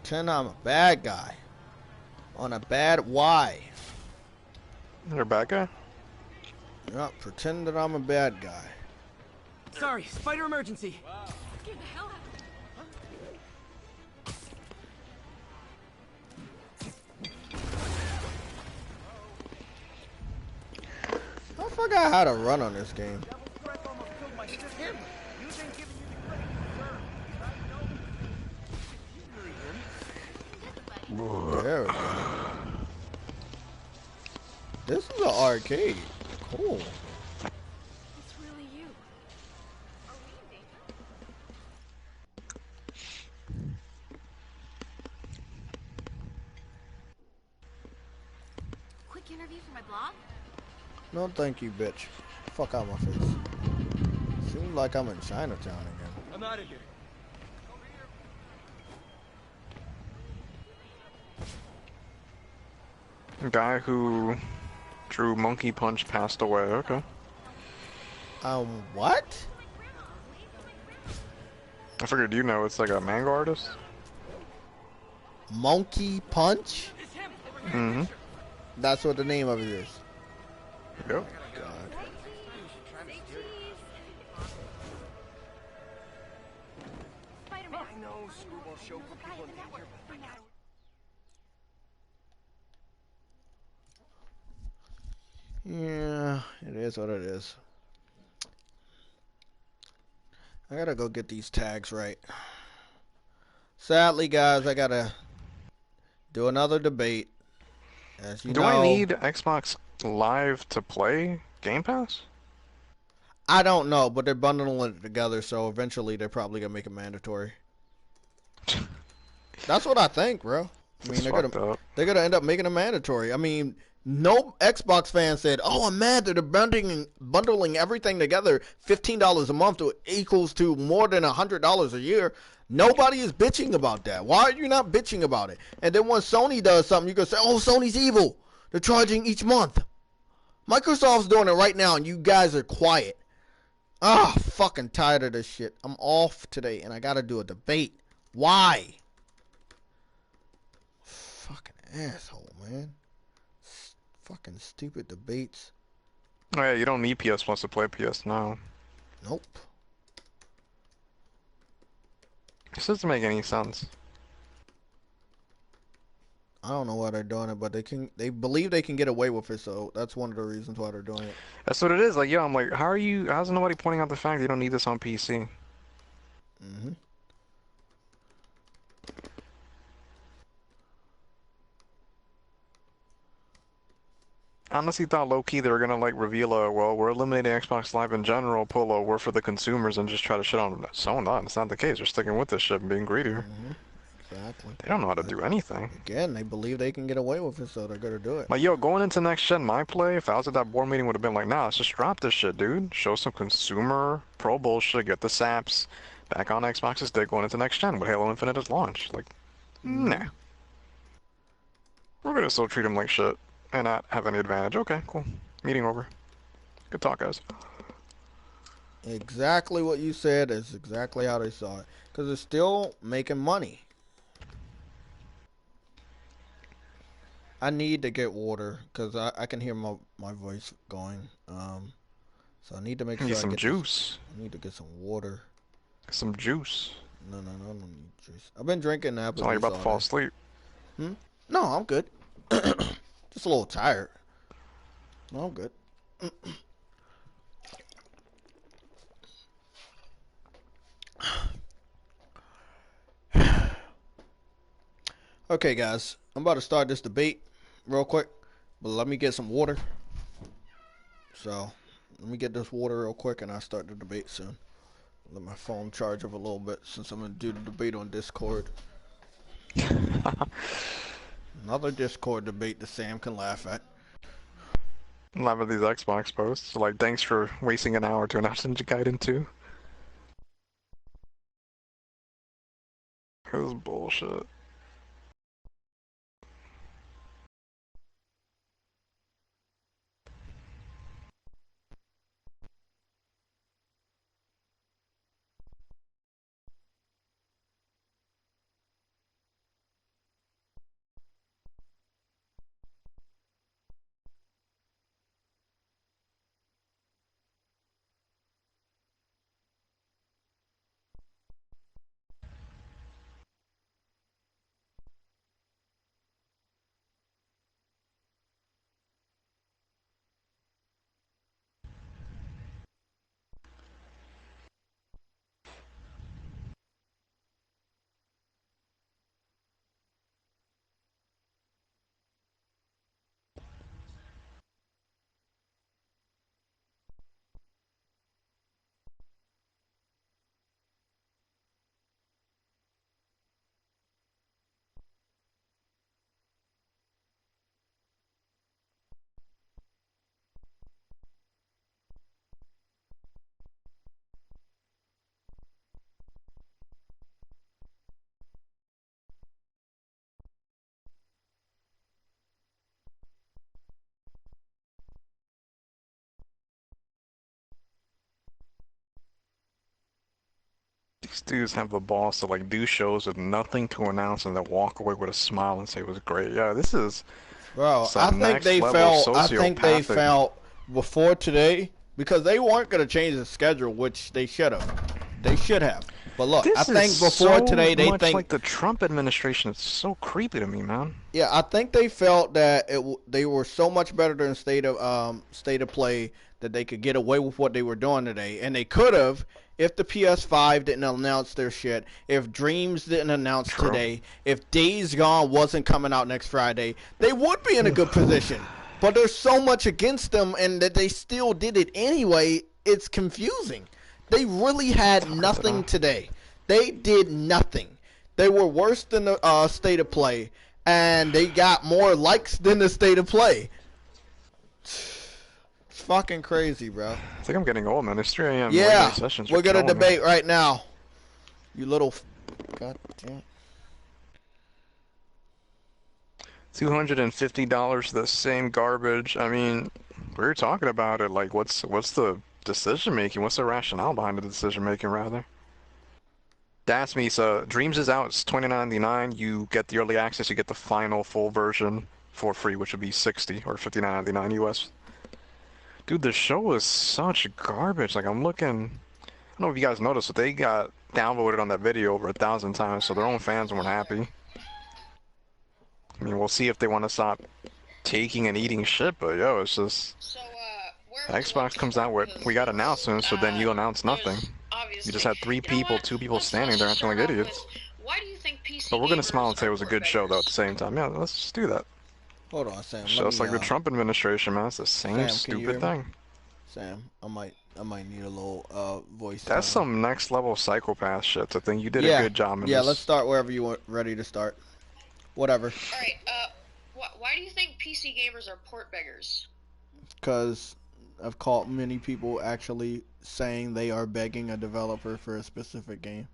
pretend I'm a bad guy. On a bad why. You're a bad guy? Yeah, pretend that I'm a bad guy. Sorry, spider emergency. Get the hell out. I forgot how to run on this game. There we go. This is an arcade. Cool. It's really you. Are we in danger? Quick interview for my blog? No thank you, bitch. Fuck out my face. Seems like I'm in Chinatown again. I'm out of here. Guy who drew Monkey Punch passed away. Okay. What? I figured you know it's like a manga artist. Monkey Punch? Mm-hmm. That's what the name of it is. Yep. God. I know screwball show for people in danger, but Yeah, it is what it is. I gotta go get these tags right. Sadly, guys, I gotta do another debate. As you Do know, I need Xbox Live to play Game Pass? I don't know, but they're bundling it together, so eventually they're probably gonna make it mandatory. That's what I think, bro. I mean, they're gonna end up making it mandatory. I mean, no Xbox fan said, "Oh, I'm mad that they're bundling everything together. $15 a month equals to more than $100 a year." Nobody is bitching about that. Why are you not bitching about it? And then when Sony does something, you can say, "Oh, Sony's evil. They're charging each month." Microsoft's doing it right now, and you guys are quiet. Ah, fucking tired of this shit. I'm off today, and I gotta do a debate. Why? Fucking asshole, man. Fucking stupid debates. Oh yeah, you don't need PS Plus to play PS Now. Nope. This doesn't make any sense. I don't know why they're doing it, but they believe they can get away with it, so that's one of the reasons why they're doing it. That's what it is. Like, yo, I'm like, how's nobody pointing out the fact that you don't need this on PC? Mm-hmm. I honestly thought low-key they were gonna like reveal well, we're eliminating Xbox Live in general, Polo, we're for the consumers, and just try to shit on them. So not. It's not the case. They're sticking with this shit and being greedier. Mm-hmm. Exactly. They don't know how to do anything. Again, they believe they can get away with it, so they're gonna do it. Like, yo, going into next gen, my play, if I was at that board meeting, would have been like, nah, let's just drop this shit, dude. Show some consumer pro bullshit, get the saps back on Xbox's dick going into next gen with Halo Infinite as launch. Like, nah. We're gonna still treat them like shit and not have any advantage. Okay, cool. Meeting over. Good talk, guys. Exactly what you said is exactly how they saw it. Because they're still making money. I need to get water because I can hear my voice going. So I need to make sure Need I some get juice. I need to get some water. Some juice. No, I don't need juice. I've been drinking apple Sound like juice you're about to fall all day. asleep. No, I'm good. Just a little tired. No, I'm good. Okay, guys. I'm about to start this debate real quick. But let me get some water. So, let me get this water real quick and I'll start the debate soon. Let my phone charge up a little bit since I'm going to do the debate on Discord. Another Discord debate that Sam can laugh at. Laugh at these Xbox posts. Like, thanks for wasting an hour to announce Ninja Gaiden 2. It was bullshit. These dudes have the balls to like do shows with nothing to announce and then walk away with a smile and say it was great. Yeah, this is Bro, I some think next they level felt. I think they sociopathic. felt before today because they weren't gonna change the schedule, which they should have. They should have. But look, I This is think before so today they much think. like the Trump administration. It's so creepy to me, man. Yeah, I think they felt that they were so much better than state of play that they could get away with what they were doing today, and they could have if the PS5 didn't announce their shit, if Dreams didn't announce True. today, if Days Gone wasn't coming out next Friday, they would be in a good position. But there's so much against them, and that they still did it anyway. It's confusing. They really had nothing today. They did nothing. They were worse than the state of play, and they got more likes than the state of play. It's fucking crazy, bro. I think I'm getting old, man. It's 3 a.m. Yeah, Late sessions we're are gonna killing me. debate right now. You little. God damn. $250, the same garbage. I mean, we were talking about it. Like, what's the decision making? What's the rationale behind the decision making, rather? That's me. So Dreams is out. It's $29.99. You get the early access. You get the final full version for free, which would be $60 or $59.99 US. Dude, the show is such garbage. Like, I'm looking. I don't know if you guys noticed, but they got downvoted on that video over 1,000 times, so their own fans weren't happy. I mean, we'll see if they want to stop taking and eating shit, but yo, it's just Xbox comes out with we got announcements, so then you announce nothing. You just had 3 people, 2 people standing there acting like idiots. Why do you think PC But we're gonna gamers smile and say it was a are good show, though. At beggars? the same time, yeah, let's just do that. Hold on, Sam. Just like the Trump administration, man. It's the same Sam, can you hear stupid me? thing. Sam, I might need a little voice. That's some next level psychopath shit. To think you did yeah. a good job in Yeah, this. let's start wherever you want. Ready to start. Whatever. Alright, why do you think PC gamers are port beggars? Because I've caught many people actually saying they are begging a developer for a specific game.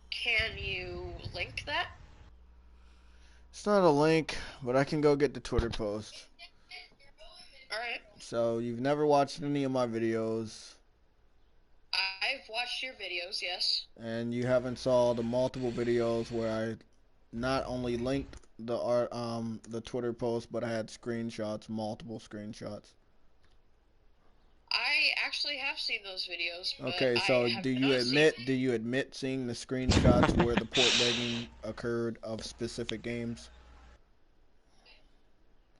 Can you link that? It's not a link, but I can go get the Twitter post. Alright. So you've never watched any of my videos, I've watched your videos, yes. and you haven't saw the multiple videos where I not only linked the Twitter post, but I had screenshots, multiple screenshots. I actually have seen those videos, but Okay, so I have do not you admit seeing the screenshots where the port begging occurred of specific games?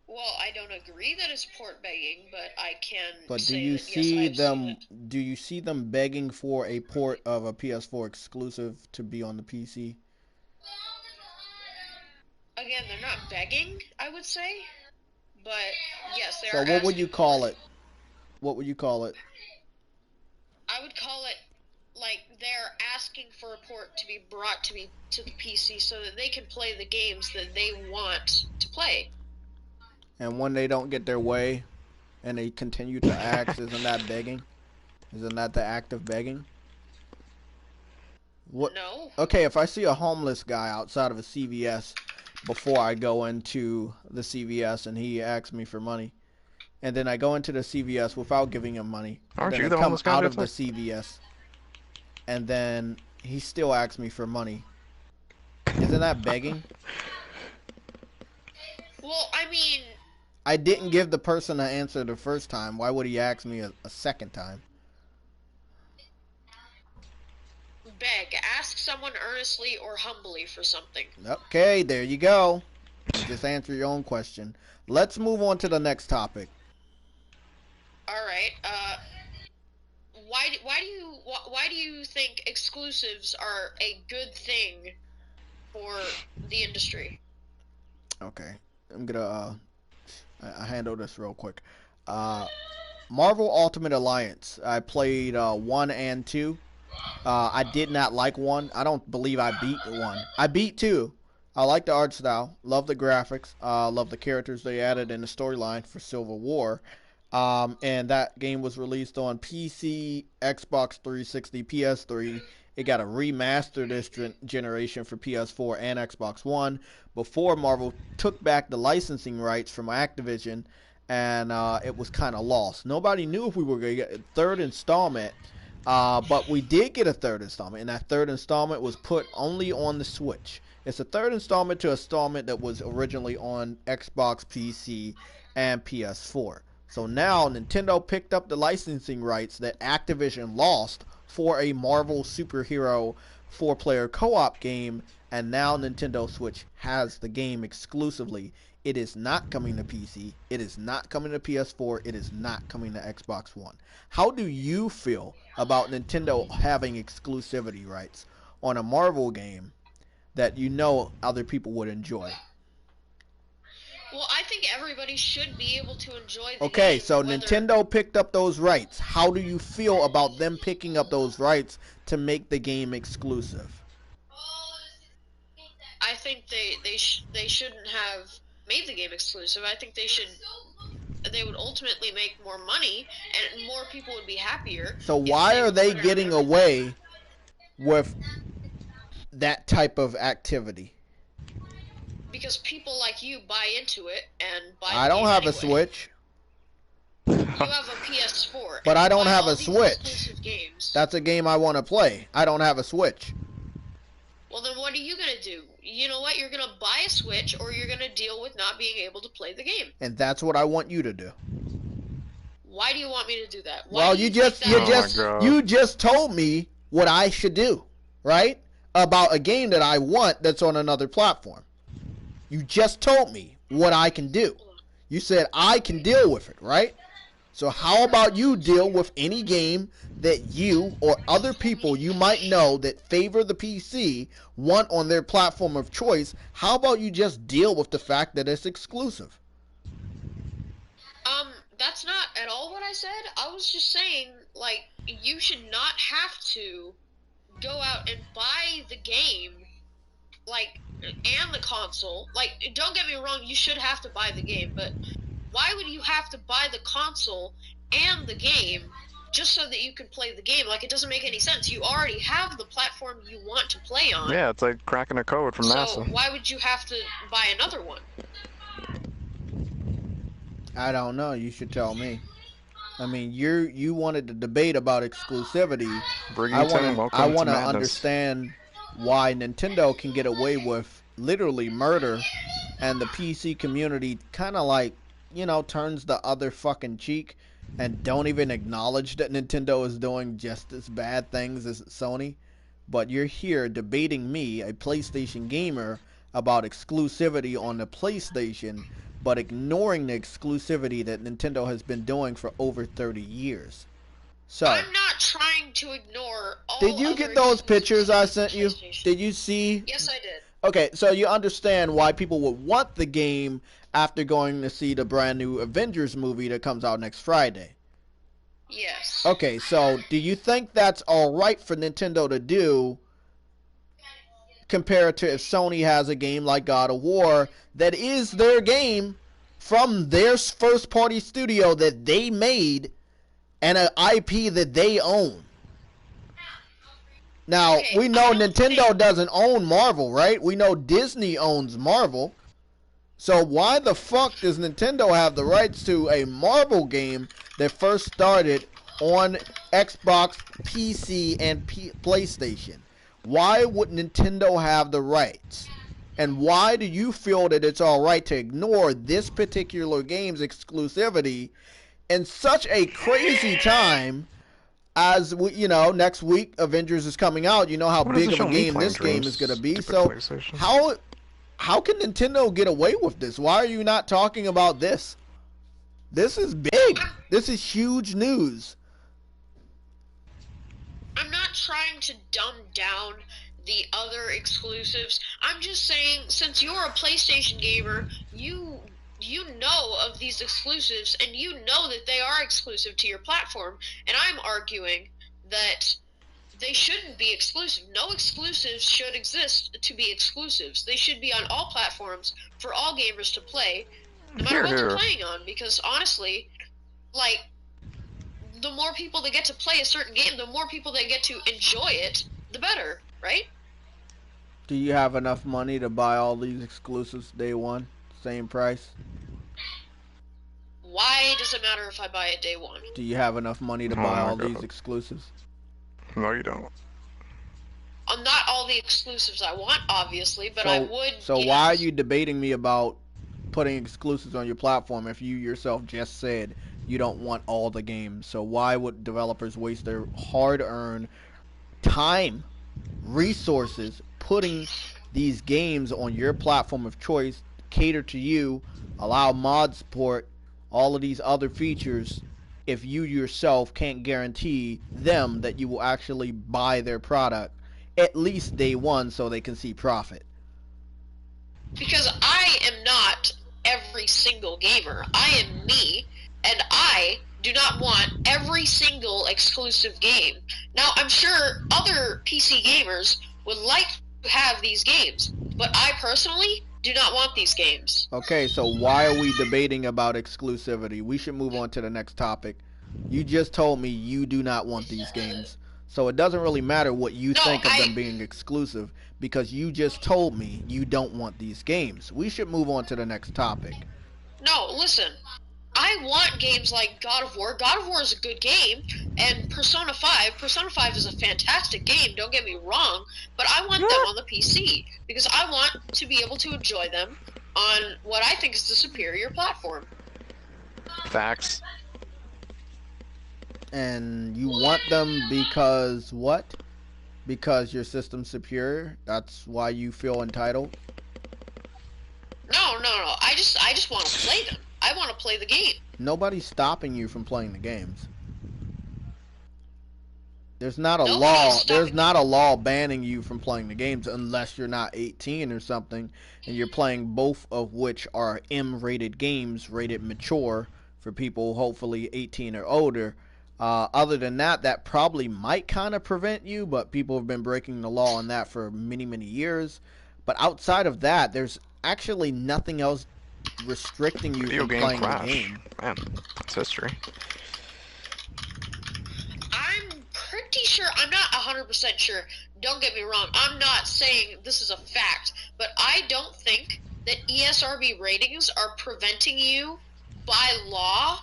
Well, I don't agree that it's port begging, but I can But do say you that, yes, see I've seen them? it. Do you see them begging for a port of a PS4 exclusive to be on the PC? Again, they're not begging, I would say, but yes, they So are what would asking you for call it. it? What would you call it? I would call it like they're asking for a port to be brought to the PC so that they can play the games that they want to play. And when they don't get their way, and they continue to ask, isn't that begging? Isn't that the act of begging? What? No. Okay, if I see a homeless guy outside of a CVS before I go into the CVS and he asks me for money, and then I go into the CVS without giving him money, and Aren't then you I the come homeless guy out there, of the too? CVS, and then he still asks me for money, isn't that begging? Well, I mean, I didn't give the person an answer the first time. Why would he ask me a second time? beg. Ask someone earnestly or humbly for something. Okay, there you go. Just answer your own question. Let's move on to the next topic. Alright, why do you think exclusives are a good thing for the industry? Okay, I'm gonna I handle this real quick. Marvel Ultimate Alliance. I played 1 and 2. I did not like 1. I don't believe I beat 1. I beat 2. I like the art style. Love the graphics. Love the characters they added in the storyline for Civil War. And that game was released on PC, Xbox 360, PS3. It got a remaster this generation for PS4 and Xbox One before Marvel took back the licensing rights from Activision, and it was kind of lost. Nobody knew if we were going to get a third installment But we did get a third installment, and that third installment was put only on the Switch. It's a third installment to a installment that was originally on Xbox, PC, and PS4. So now Nintendo picked up the licensing rights that Activision lost for a Marvel superhero 4-player co-op game, and now Nintendo Switch has the game exclusively. It is not coming to PC. It is not coming to PS4. It is not coming to Xbox One. How do you feel about Nintendo having exclusivity rights on a Marvel game that you know other people would enjoy? Well, I think everybody should be able to enjoy the game. Okay, so Nintendo picked up those rights. How do you feel about them picking up those rights to make the game exclusive? I think they shouldn't have made the game exclusive. I think they would ultimately make more money and more people would be happier. So why are they getting away with that type of activity? Because people like you buy into it and buy I don't have a Switch. You have a PS4. But I don't have a Switch. That's a game I want to play. I don't have a Switch. Well, then what are you going to do? You know what? You're going to buy a Switch or you're going to deal with not being able to play the game. And that's what I want you to do. Why do you want me to do that? Well, you just told me what I should do, right? About a game that I want that's on another platform. You just told me what I can do. You said I can deal with it, right? So how about you deal with any game that you or other people you might know that favor the PC want on their platform of choice? How about you just deal with the fact that it's exclusive? That's not at all what I said. I was just saying, like, you should not have to go out and buy the game, like, and the console. Like, don't get me wrong, you should have to buy the game, but why would you have to buy the console and the game just so that you can play the game? Like, it doesn't make any sense. You already have the platform you want to play on. Yeah, it's like cracking a code from NASA. So why would you have to buy another one? I don't know. You should tell me. I mean, you wanted to debate about exclusivity. I want to understand why Nintendo can get away with literally murder, and the PC community kind of like, you know, turns the other fucking cheek and don't even acknowledge that Nintendo is doing just as bad things as Sony. But you're here debating me, a PlayStation gamer, about exclusivity on the PlayStation, but ignoring the exclusivity that Nintendo has been doing for over 30 years. So, I'm not trying to ignore all. Did you get those pictures I sent you? Did you see? Yes, I did. Okay, so you understand why people would want the game after going to see the brand new Avengers movie that comes out next Friday. Yes. Okay, so do you think that's alright for Nintendo to do compared to if Sony has a game like God of War that is their game from their first party studio that they made and an IP that they own? Now, Okay, we know Nintendo doesn't own Marvel, right? We know Disney owns Marvel. So why the fuck does Nintendo have the rights to a Marvel game that first started on Xbox, PC, and PlayStation? Why would Nintendo have the rights? And why do you feel that it's alright to ignore this particular game's exclusivity in such a crazy time as, you know, next week Avengers is coming out? You know how big of a game this game is going to be. So how can Nintendo get away with this? Why are you not talking about this? This is big. This is huge news. I'm not trying to dumb down the other exclusives. I'm just saying, since you're a PlayStation gamer, you know of these exclusives, and you know that they are exclusive to your platform, and I'm arguing that they shouldn't be exclusive. No exclusives should exist to be exclusives. They should be on all platforms for all gamers to play, no matter what they're playing on, because honestly, like, the more people that get to play a certain game, the more people that get to enjoy it, the better, right? Do you have enough money to buy all these exclusives day one? Same price? Why does it matter if I buy it day one? Do you have enough money to buy all these exclusives? No, you don't. Not all the exclusives I want, obviously, but I would. So yes. why are you debating me about putting exclusives on your platform if you yourself just said you don't want all the games? So why would developers waste their hard-earned time, resources, putting these games on your platform of choice, cater to you, allow mod support, all of these other features, if you yourself can't guarantee them that you will actually buy their product at least day one so they can see profit? Because I am not every single gamer. I am me, and I do not want every single exclusive game. Now, I'm sure other PC gamers would like to have these games, but I personally do not want these games. Okay, so why are we debating about exclusivity? We should move on to the next topic. You just told me you do not want these games. So it doesn't really matter what you think of them being exclusive, because you just told me you don't want these games. We should move on to the next topic. No, listen. I want games like God of War. God of War is a good game, and Persona 5. Persona 5 is a fantastic game, don't get me wrong, but I want them on the PC, because I want to be able to enjoy them on what I think is the superior platform. Facts. And you want them because what? Because your system's superior? That's why you feel entitled? No. I just want to play them. I want to play the game. Nobody's stopping you from playing the games. There's not a law. There's not a law banning you from playing the games unless you're not 18 or something, and you're playing both of which are M-rated games, rated mature for people hopefully 18 or older. Other than that, that probably might kind of prevent you, but people have been breaking the law on that for many, many years. But outside of that, there's actually nothing else restricting you from playing the game. Man, that's history. I'm pretty sure, I'm not 100% sure, don't get me wrong, I'm not saying this is a fact, but I don't think that ESRB ratings are preventing you by law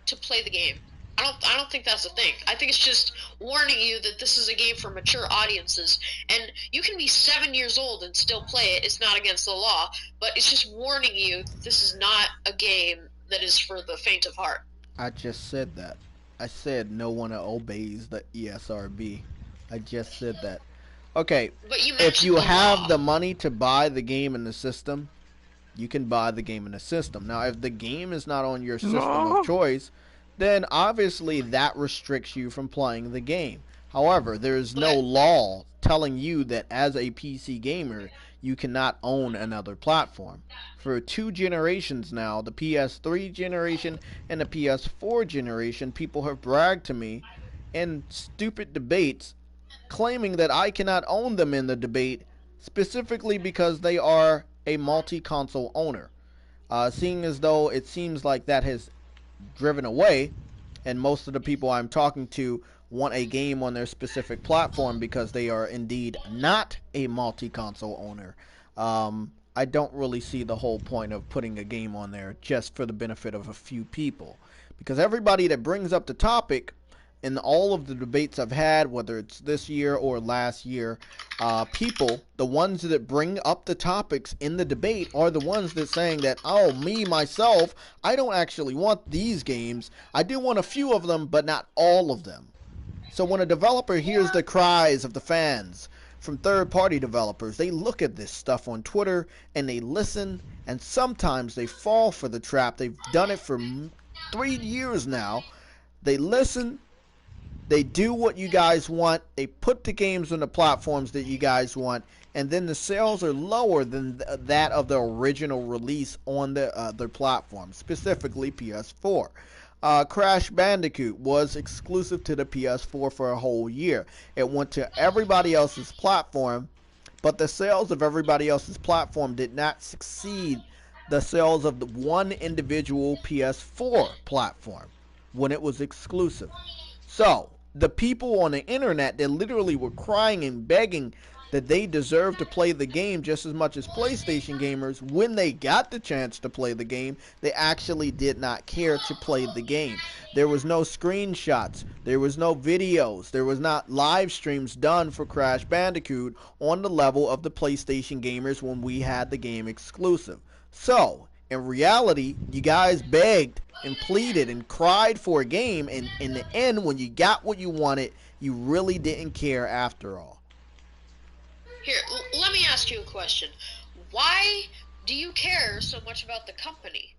to play the game. I don't think that's a thing. I think it's just warning you that this is a game for mature audiences, and you can be 7 years old and still play it. It's not against the law, but it's just warning you that this is not a game that is for the faint of heart. I just said that. I said no one obeys the ESRB. I just said that. Okay, but if you have the money to buy the game in the system, you can buy the game in the system. Now, if the game is not on your system of choice, then obviously that restricts you from playing the game. However, there is no law telling you that as a PC gamer, you cannot own another platform. For 2 generations now, the PS3 generation and the PS4 generation, people have bragged to me in stupid debates claiming that I cannot own them in the debate specifically because they are a multi-console owner. Seeing as though it seems like that has driven away, and most of the people I'm talking to want a game on their specific platform because they are indeed not a multi-console owner. I don't really see the whole point of putting a game on there just for the benefit of a few people, because everybody that brings up the topic in all of the debates I've had, whether it's this year or last year, people, the ones that bring up the topics in the debate are the ones that saying that, oh, me, myself, I don't actually want these games. I do want a few of them, but not all of them. So when a developer hears the cries of the fans from third-party developers, they look at this stuff on Twitter and they listen, and sometimes they fall for the trap. They've done it for 3 years now. They listen. They do what you guys want. They put the games on the platforms that you guys want, and then the sales are lower than that of the original release on the other platforms, specifically PS4. Crash Bandicoot was exclusive to the PS4 for a whole year. It went to everybody else's platform, but the sales of everybody else's platform did not succeed the sales of the one individual PS4 platform when it was exclusive. So the people on the internet that literally were crying and begging that they deserve to play the game just as much as PlayStation gamers. When they got the chance to play the game, they actually did not care to play the game. There was no screenshots, there was no videos, there was not live streams done for Crash Bandicoot on the level of the PlayStation gamers when we had the game exclusive. So, in reality, you guys begged and pleaded and cried for a game, and in the end, when you got what you wanted, you really didn't care after all. Here, let me ask you a question. Why do you care so much about the company?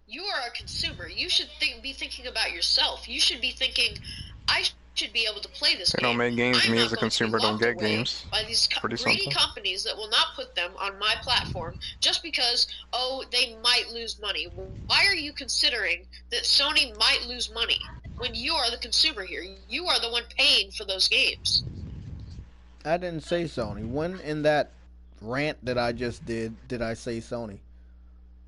You are a consumer. You should be thinking about yourself. You should be thinking, I should be able to play this game. They don't make games. I'm Me not as a going to be consumer don't locked get away games. by these Pretty greedy simple. companies that will not put them on my platform just because, oh, they might lose money. Why are you considering that Sony might lose money when you are the consumer here? You are the one paying for those games. I didn't say Sony. When in that rant that I just did I say Sony?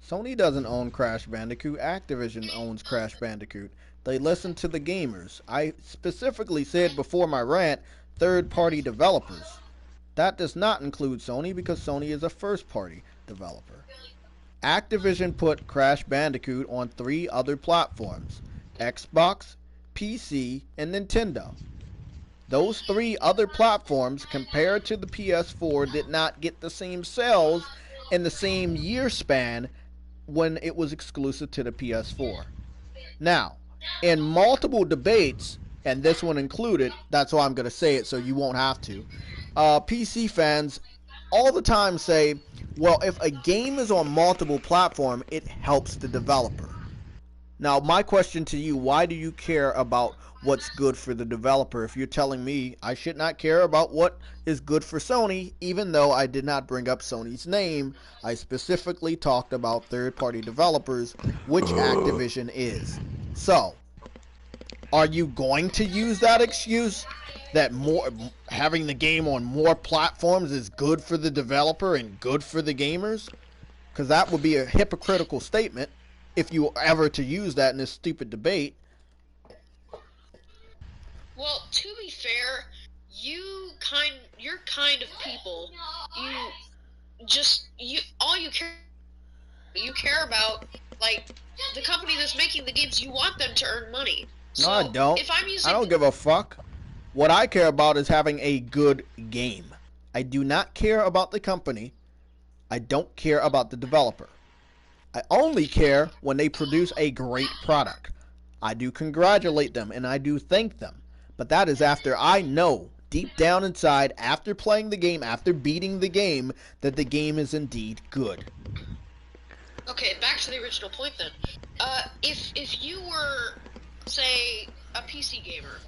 Sony doesn't own Crash Bandicoot. Activision owns Crash Bandicoot. They listen to the gamers. I specifically said before my rant, third-party developers. That does not include Sony because Sony is a first-party developer. Activision put Crash Bandicoot on 3 other platforms: Xbox, PC, and Nintendo. Those 3 other platforms, compared to the PS4, did not get the same sales in the same year span when it was exclusive to the PS4. Now, in multiple debates, and this one included, that's why I'm going to say it so you won't have to, PC fans all the time say, well, if a game is on multiple platforms, it helps the developer. Now, my question to you, why do you care about what's good for the developer if you're telling me I should not care about what is good for Sony, even though I did not bring up Sony's name? I specifically talked about third-party developers, which Activision is. So, are you going to use that excuse that having the game on more platforms is good for the developer and good for the gamers? Because that would be a hypocritical statement if you were ever to use that in this stupid debate. Well, to be fair, you're kind of people. All you care about, like, the company that's making the games. You want them to earn money. So No, I don't. If I'm using, I don't give a fuck. What I care about is having a good game. I do not care about the company. I don't care about the developer. I only care when they produce a great product. I do congratulate them and I do thank them. But that is after I know deep down inside, after playing the game, after beating the game, that the game is indeed good. Okay, back to the original point then. If you were, say, a PC gamer,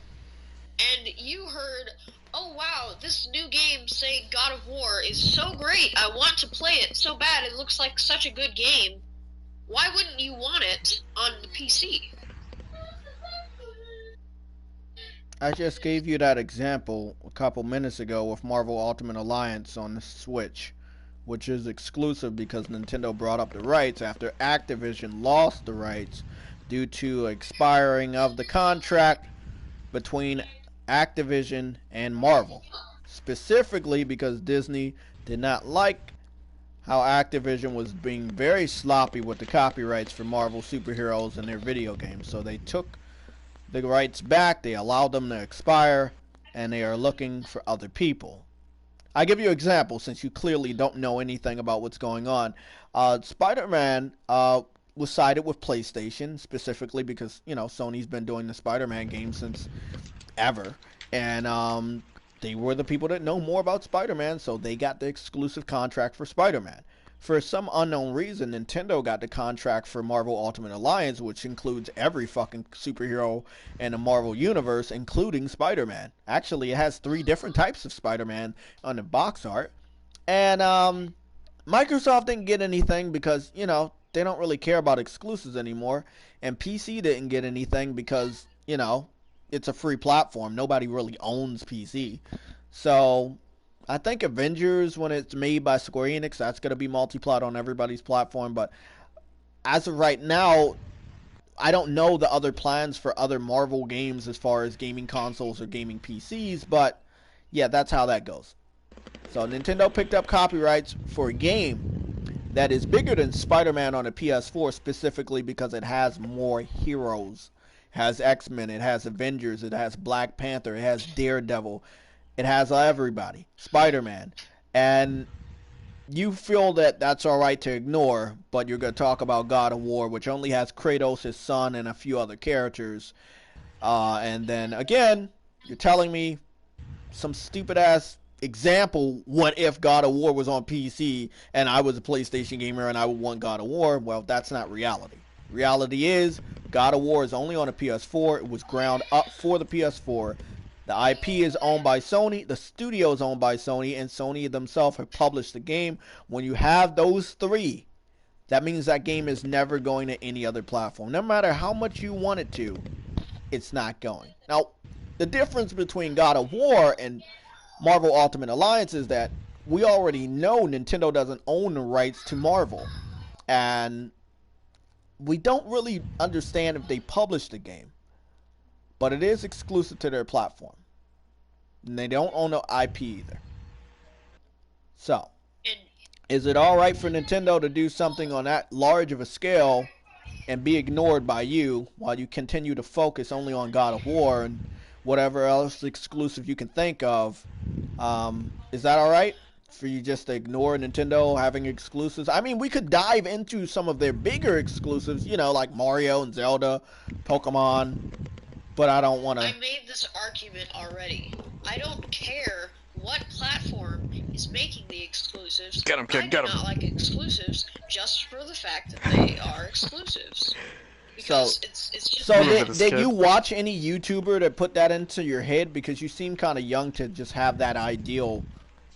and you heard, oh wow, this new game, say God of War, is so great, I want to play it so bad, it looks like such a good game, why wouldn't you want it on the PC? I just gave you that example a couple minutes ago with Marvel Ultimate Alliance on the Switch, which is exclusive because Nintendo brought up the rights after Activision lost the rights due to expiring of the contract between Activision and Marvel. Specifically because Disney did not like how Activision was being very sloppy with the copyrights for Marvel superheroes in their video games. So they took the rights back, they allowed them to expire, and they are looking for other people. I give you an example since you clearly don't know anything about what's going on. Spider-Man was sided with PlayStation specifically because, you know, Sony's been doing the Spider-Man game since ever, and they were the people that know more about Spider-Man, so they got the exclusive contract for Spider-Man. For some unknown reason, Nintendo got the contract for Marvel Ultimate Alliance, which includes every fucking superhero in the Marvel Universe, including Spider-Man. Actually, it has 3 different types of Spider-Man on the box art. And Microsoft didn't get anything because, you know, they don't really care about exclusives anymore. And PC didn't get anything because, you know, it's a free platform. Nobody really owns PC. So I think Avengers, when it's made by Square Enix, that's going to be multi-plat on everybody's platform. But as of right now, I don't know the other plans for other Marvel games as far as gaming consoles or gaming PCs. But yeah, that's how that goes. So Nintendo picked up copyrights for a game that is bigger than Spider-Man on a PS4, specifically because it has more heroes. It has X-Men, it has Avengers, it has Black Panther, it has Daredevil, it has everybody, Spider-Man. And you feel that that's all right to ignore, but you're going to talk about God of War, which only has Kratos, his son, and a few other characters. And then, again, you're telling me some stupid-ass example, what if God of War was on PC and I was a PlayStation gamer and I would want God of War? Well, that's not reality. Reality is, God of War is only on a PS4. It was ground up for the PS4. The IP is owned by Sony, the studio is owned by Sony, and Sony themselves have published the game. When you have those three, that means that game is never going to any other platform. No matter how much you want it to, it's not going. Now, the difference between God of War and Marvel Ultimate Alliance is that we already know Nintendo doesn't own the rights to Marvel. And we don't really understand if they publish the game. But it is exclusive to their platform. And they don't own the IP either. So, is it alright for Nintendo to do something on that large of a scale and be ignored by you while you continue to focus only on God of War and whatever else exclusive you can think of? Is that alright for you just to ignore Nintendo having exclusives? I mean, we could dive into some of their bigger exclusives, you know, like Mario and Zelda, Pokemon. But I don't want to. I made this argument already. I don't care what platform is making the exclusives. Get 'em, kid, I get 'em. do not like exclusives just for the fact that they are exclusives. Because it's just. So did you watch any YouTuber that put that into your head? Because you seem kind of young to just have that ideal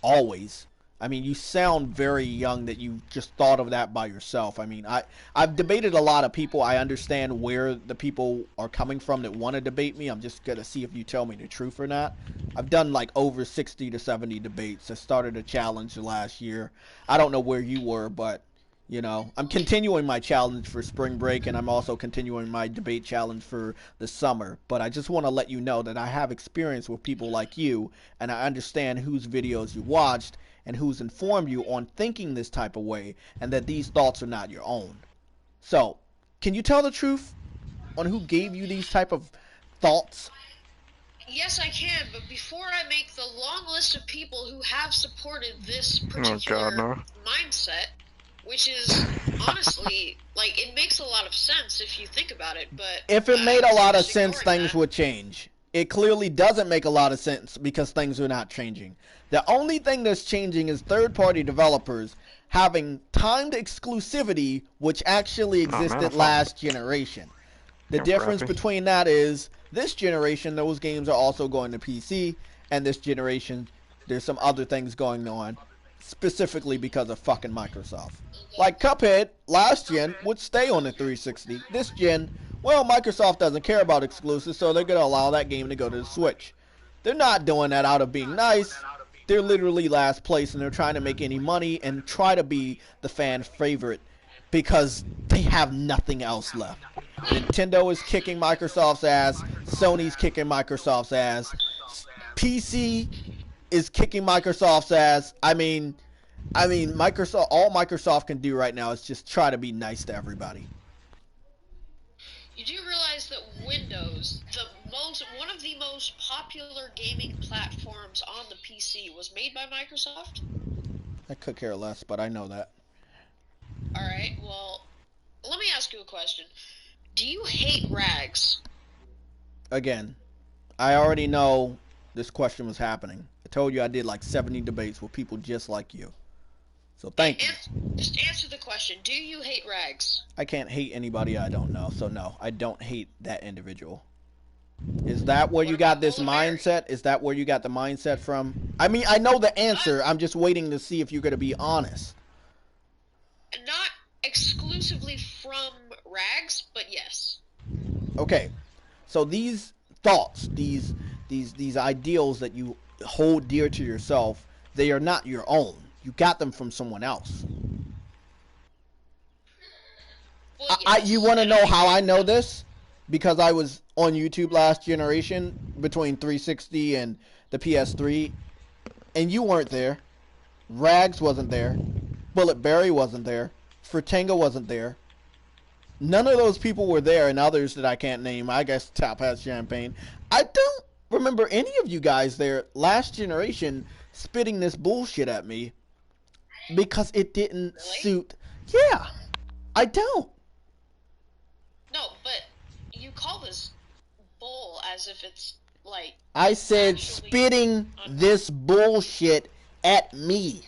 always. I mean, you sound very young that you just thought of that by yourself. I mean, I've debated a lot of people. I understand where the people are coming from that want to debate me. I'm just going to see if you tell me the truth or not. I've done like over 60 to 70 debates. I started a challenge last year. I don't know where you were, but, you know, I'm continuing my challenge for spring break, and I'm also continuing my debate challenge for the summer. But I just want to let you know that I have experience with people like you, and I understand whose videos you watched and who's informed you on thinking this type of way, and that these thoughts are not your own. So, can you tell the truth on who gave you these type of thoughts? Yes, I can, but before I make the long list of people who have supported this particular mindset, which is honestly, like, it makes a lot of sense if you think about it, but if it made a lot of sense, things would change. It clearly doesn't make a lot of sense because things are not changing. The only thing that's changing is third-party developers having timed exclusivity, which actually existed last generation. The difference between that is this generation, those games are also going to PC, and this generation, there's some other things going on, specifically because of fucking Microsoft. Like Cuphead, last gen, would stay on the 360. This gen, well, Microsoft doesn't care about exclusives, so they're going to allow that game to go to the Switch. They're not doing that out of being nice. They're literally last place, and they're trying to make any money and try to be the fan favorite because they have nothing else left. Nintendo is kicking Microsoft's ass. Sony's kicking Microsoft's ass. PC is kicking Microsoft's ass. I mean, Microsoft. All Microsoft can do right now is just try to be nice to everybody. You do realize that Windows, one of the most popular gaming platforms on the PC, was made by Microsoft? I could care less, but I know that. Alright, well, let me ask you a question. Do you hate rags? Again, I already know this question was happening. I told you I did like 70 debates with people just like you. So thank you. Just answer the question. Do you hate rags? I can't hate anybody I don't know, so no, I don't hate that individual. Is that where you got this mindset? Is that where you got the mindset from? I mean, I know the answer. I'm just waiting to see if you're going to be honest. Not exclusively from rags, but yes. Okay, so these thoughts, these ideals that you hold dear to yourself, they are not your own. You got them from someone else. Well, yes. You want to know how I know this? Because I was on YouTube last generation between 360 and the PS3, and you weren't there. Rags wasn't there. Bulletberry wasn't there. Fritanga wasn't there. None of those people were there, and others that I can't name. I guess Top Hat Champagne. I don't remember any of you guys there last generation spitting this bullshit at me because it didn't suit. Yeah, I don't. No, but you call this bull as if it's like. I said spitting this bullshit at me.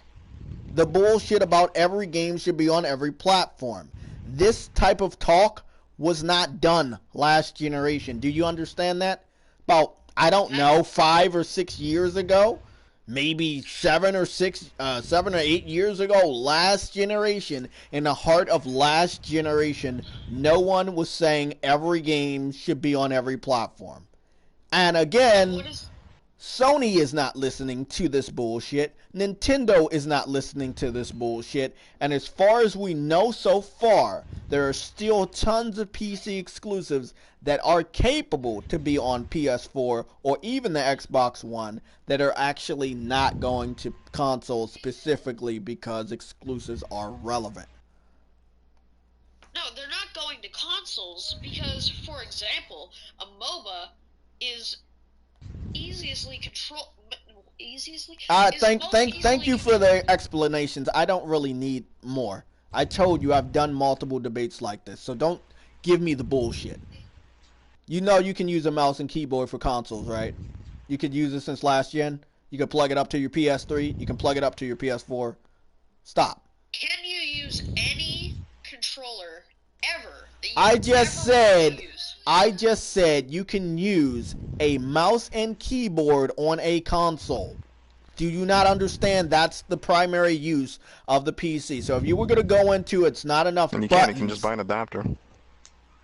The bullshit about every game should be on every platform. This type of talk was not done last generation. Do you understand that? About, I don't know, 5 or 6 years ago, maybe 7 or 8 years ago, last generation, in the heart of last generation, no one was saying every game should be on every platform. And again, Sony is not listening to this bullshit. Nintendo is not listening to this bullshit. And as far as we know so far, there are still tons of PC exclusives that are capable to be on PS4 or even the Xbox One that are actually not going to consoles specifically because exclusives are relevant. No, they're not going to consoles because, for example, a MOBA is easily controlled. Thank you for the explanations. I don't really need more. I told you I've done multiple debates like this, so don't give me the bullshit. You know you can use a mouse and keyboard for consoles, right? You could use it since last gen. You can plug it up to your PS3. You can plug it up to your PS4. Stop. Can you use any controller ever? That you I just said you can use a mouse and keyboard on a console. Do you not understand that's the primary use of the PC? So if you were going to go into it's not enough and you buttons, can just buy an adapter.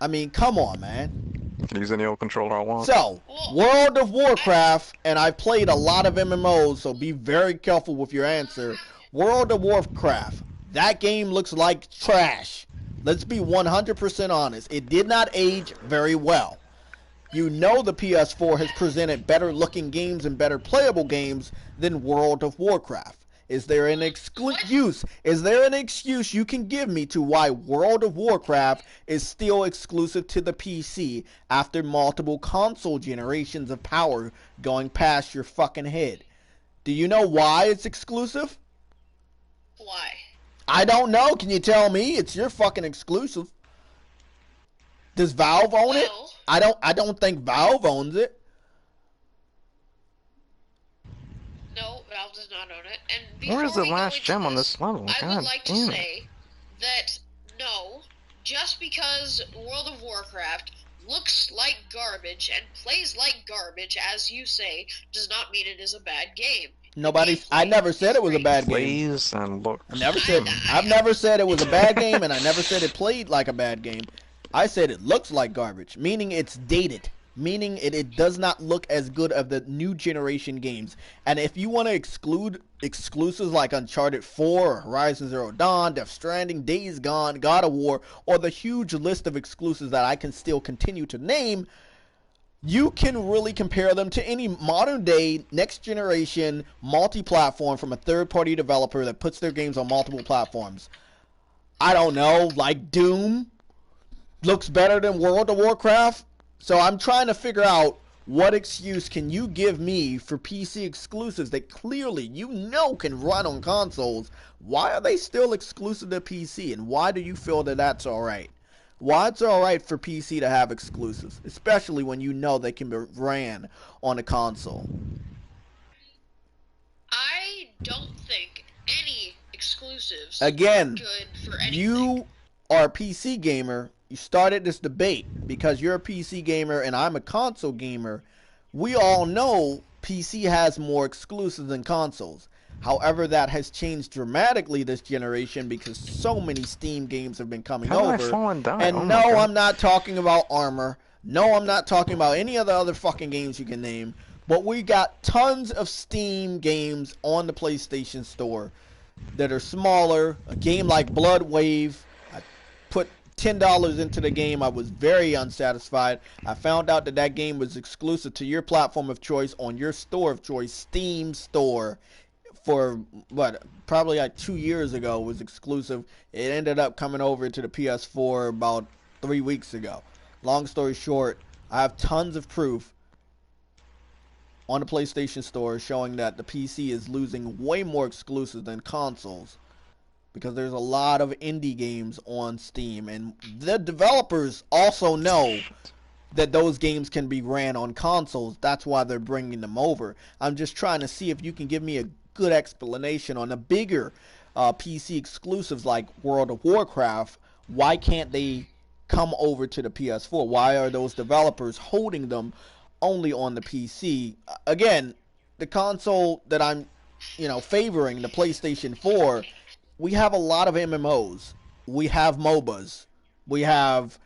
I mean, come on, man. You can use any old controller I want. So, World of Warcraft, and I've played a lot of MMOs, so be very careful with your answer. World of Warcraft, that game looks like trash. Let's be 100% honest. It did not age very well. You know the PS4 has presented better looking games and better playable games than World of Warcraft. Is there an excuse you can give me to why World of Warcraft is still exclusive to the PC after multiple console generations of power going past your fucking head? Do you know why it's exclusive? Why? I don't know. Can you tell me? It's your fucking exclusive. Does Valve own it? I don't think Valve owns it. No, Valve does not own it. And where is the last gem on this level? I would like to say that no, just because World of Warcraft looks like garbage and plays like garbage, as you say, does not mean it is a bad game. I never said it was a bad game. Plays and looks. I've never said it was a bad game, and I never said it played like a bad game. I said it looks like garbage, meaning it's dated, meaning it does not look as good of the new generation games. And if you want to exclude exclusives like Uncharted 4, or Horizon Zero Dawn, Death Stranding, Days Gone, God of War, or the huge list of exclusives that I can still continue to name, you can really compare them to any modern day, next generation, multi-platform from a third-party developer that puts their games on multiple platforms. I don't know, like Doom looks better than World of Warcraft. So I'm trying to figure out what excuse can you give me for PC exclusives that clearly you know can run on consoles. Why are they still exclusive to PC, and why do you feel that that's alright? Why it's alright for PC to have exclusives, especially when you know they can be ran on a console? I don't think any exclusives again, are good for anything. You are a PC gamer. You started this debate because you're a PC gamer and I'm a console gamer. We all know PC has more exclusives than consoles. However, that has changed dramatically this generation because so many Steam games have been coming over. And no, I'm not talking about Armor. No, I'm not talking about any of the other fucking games you can name. But we got tons of Steam games on the PlayStation Store that are smaller. A game like Blood Wave, I put $10 into the game. I was very unsatisfied. I found out that that game was exclusive to your platform of choice on your store of choice, Steam Store, for what, probably like 2 years ago was exclusive. It ended up coming over to the PS4 about 3 weeks ago. Long story short, I have tons of proof on the PlayStation Store showing that the PC is losing way more exclusives than consoles, because there's a lot of indie games on Steam, and the developers also know that those games can be ran on consoles. That's why they're bringing them over. I'm just trying to see if you can give me a good explanation on the bigger PC exclusives like World of Warcraft. Why can't they come over to the PS4? Why are those developers holding them only on the PC? Again, the console that I'm, favoring, the PlayStation 4, we have a lot of MMOs. We have MOBAs. We have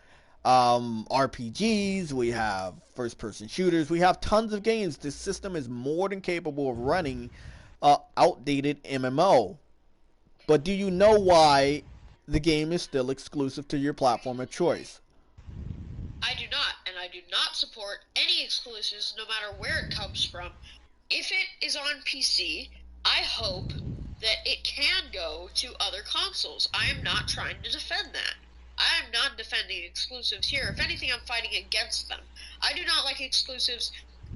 RPGs. We have first-person shooters. We have tons of games. This system is more than capable of running outdated MMO. But do you know why the game is still exclusive to your platform of choice? I do not, and I do not support any exclusives no matter where it comes from. If it is on PC, I hope that it can go to other consoles. I am not trying to defend that. I am not defending exclusives here. If anything, I'm fighting against them. I do not like exclusives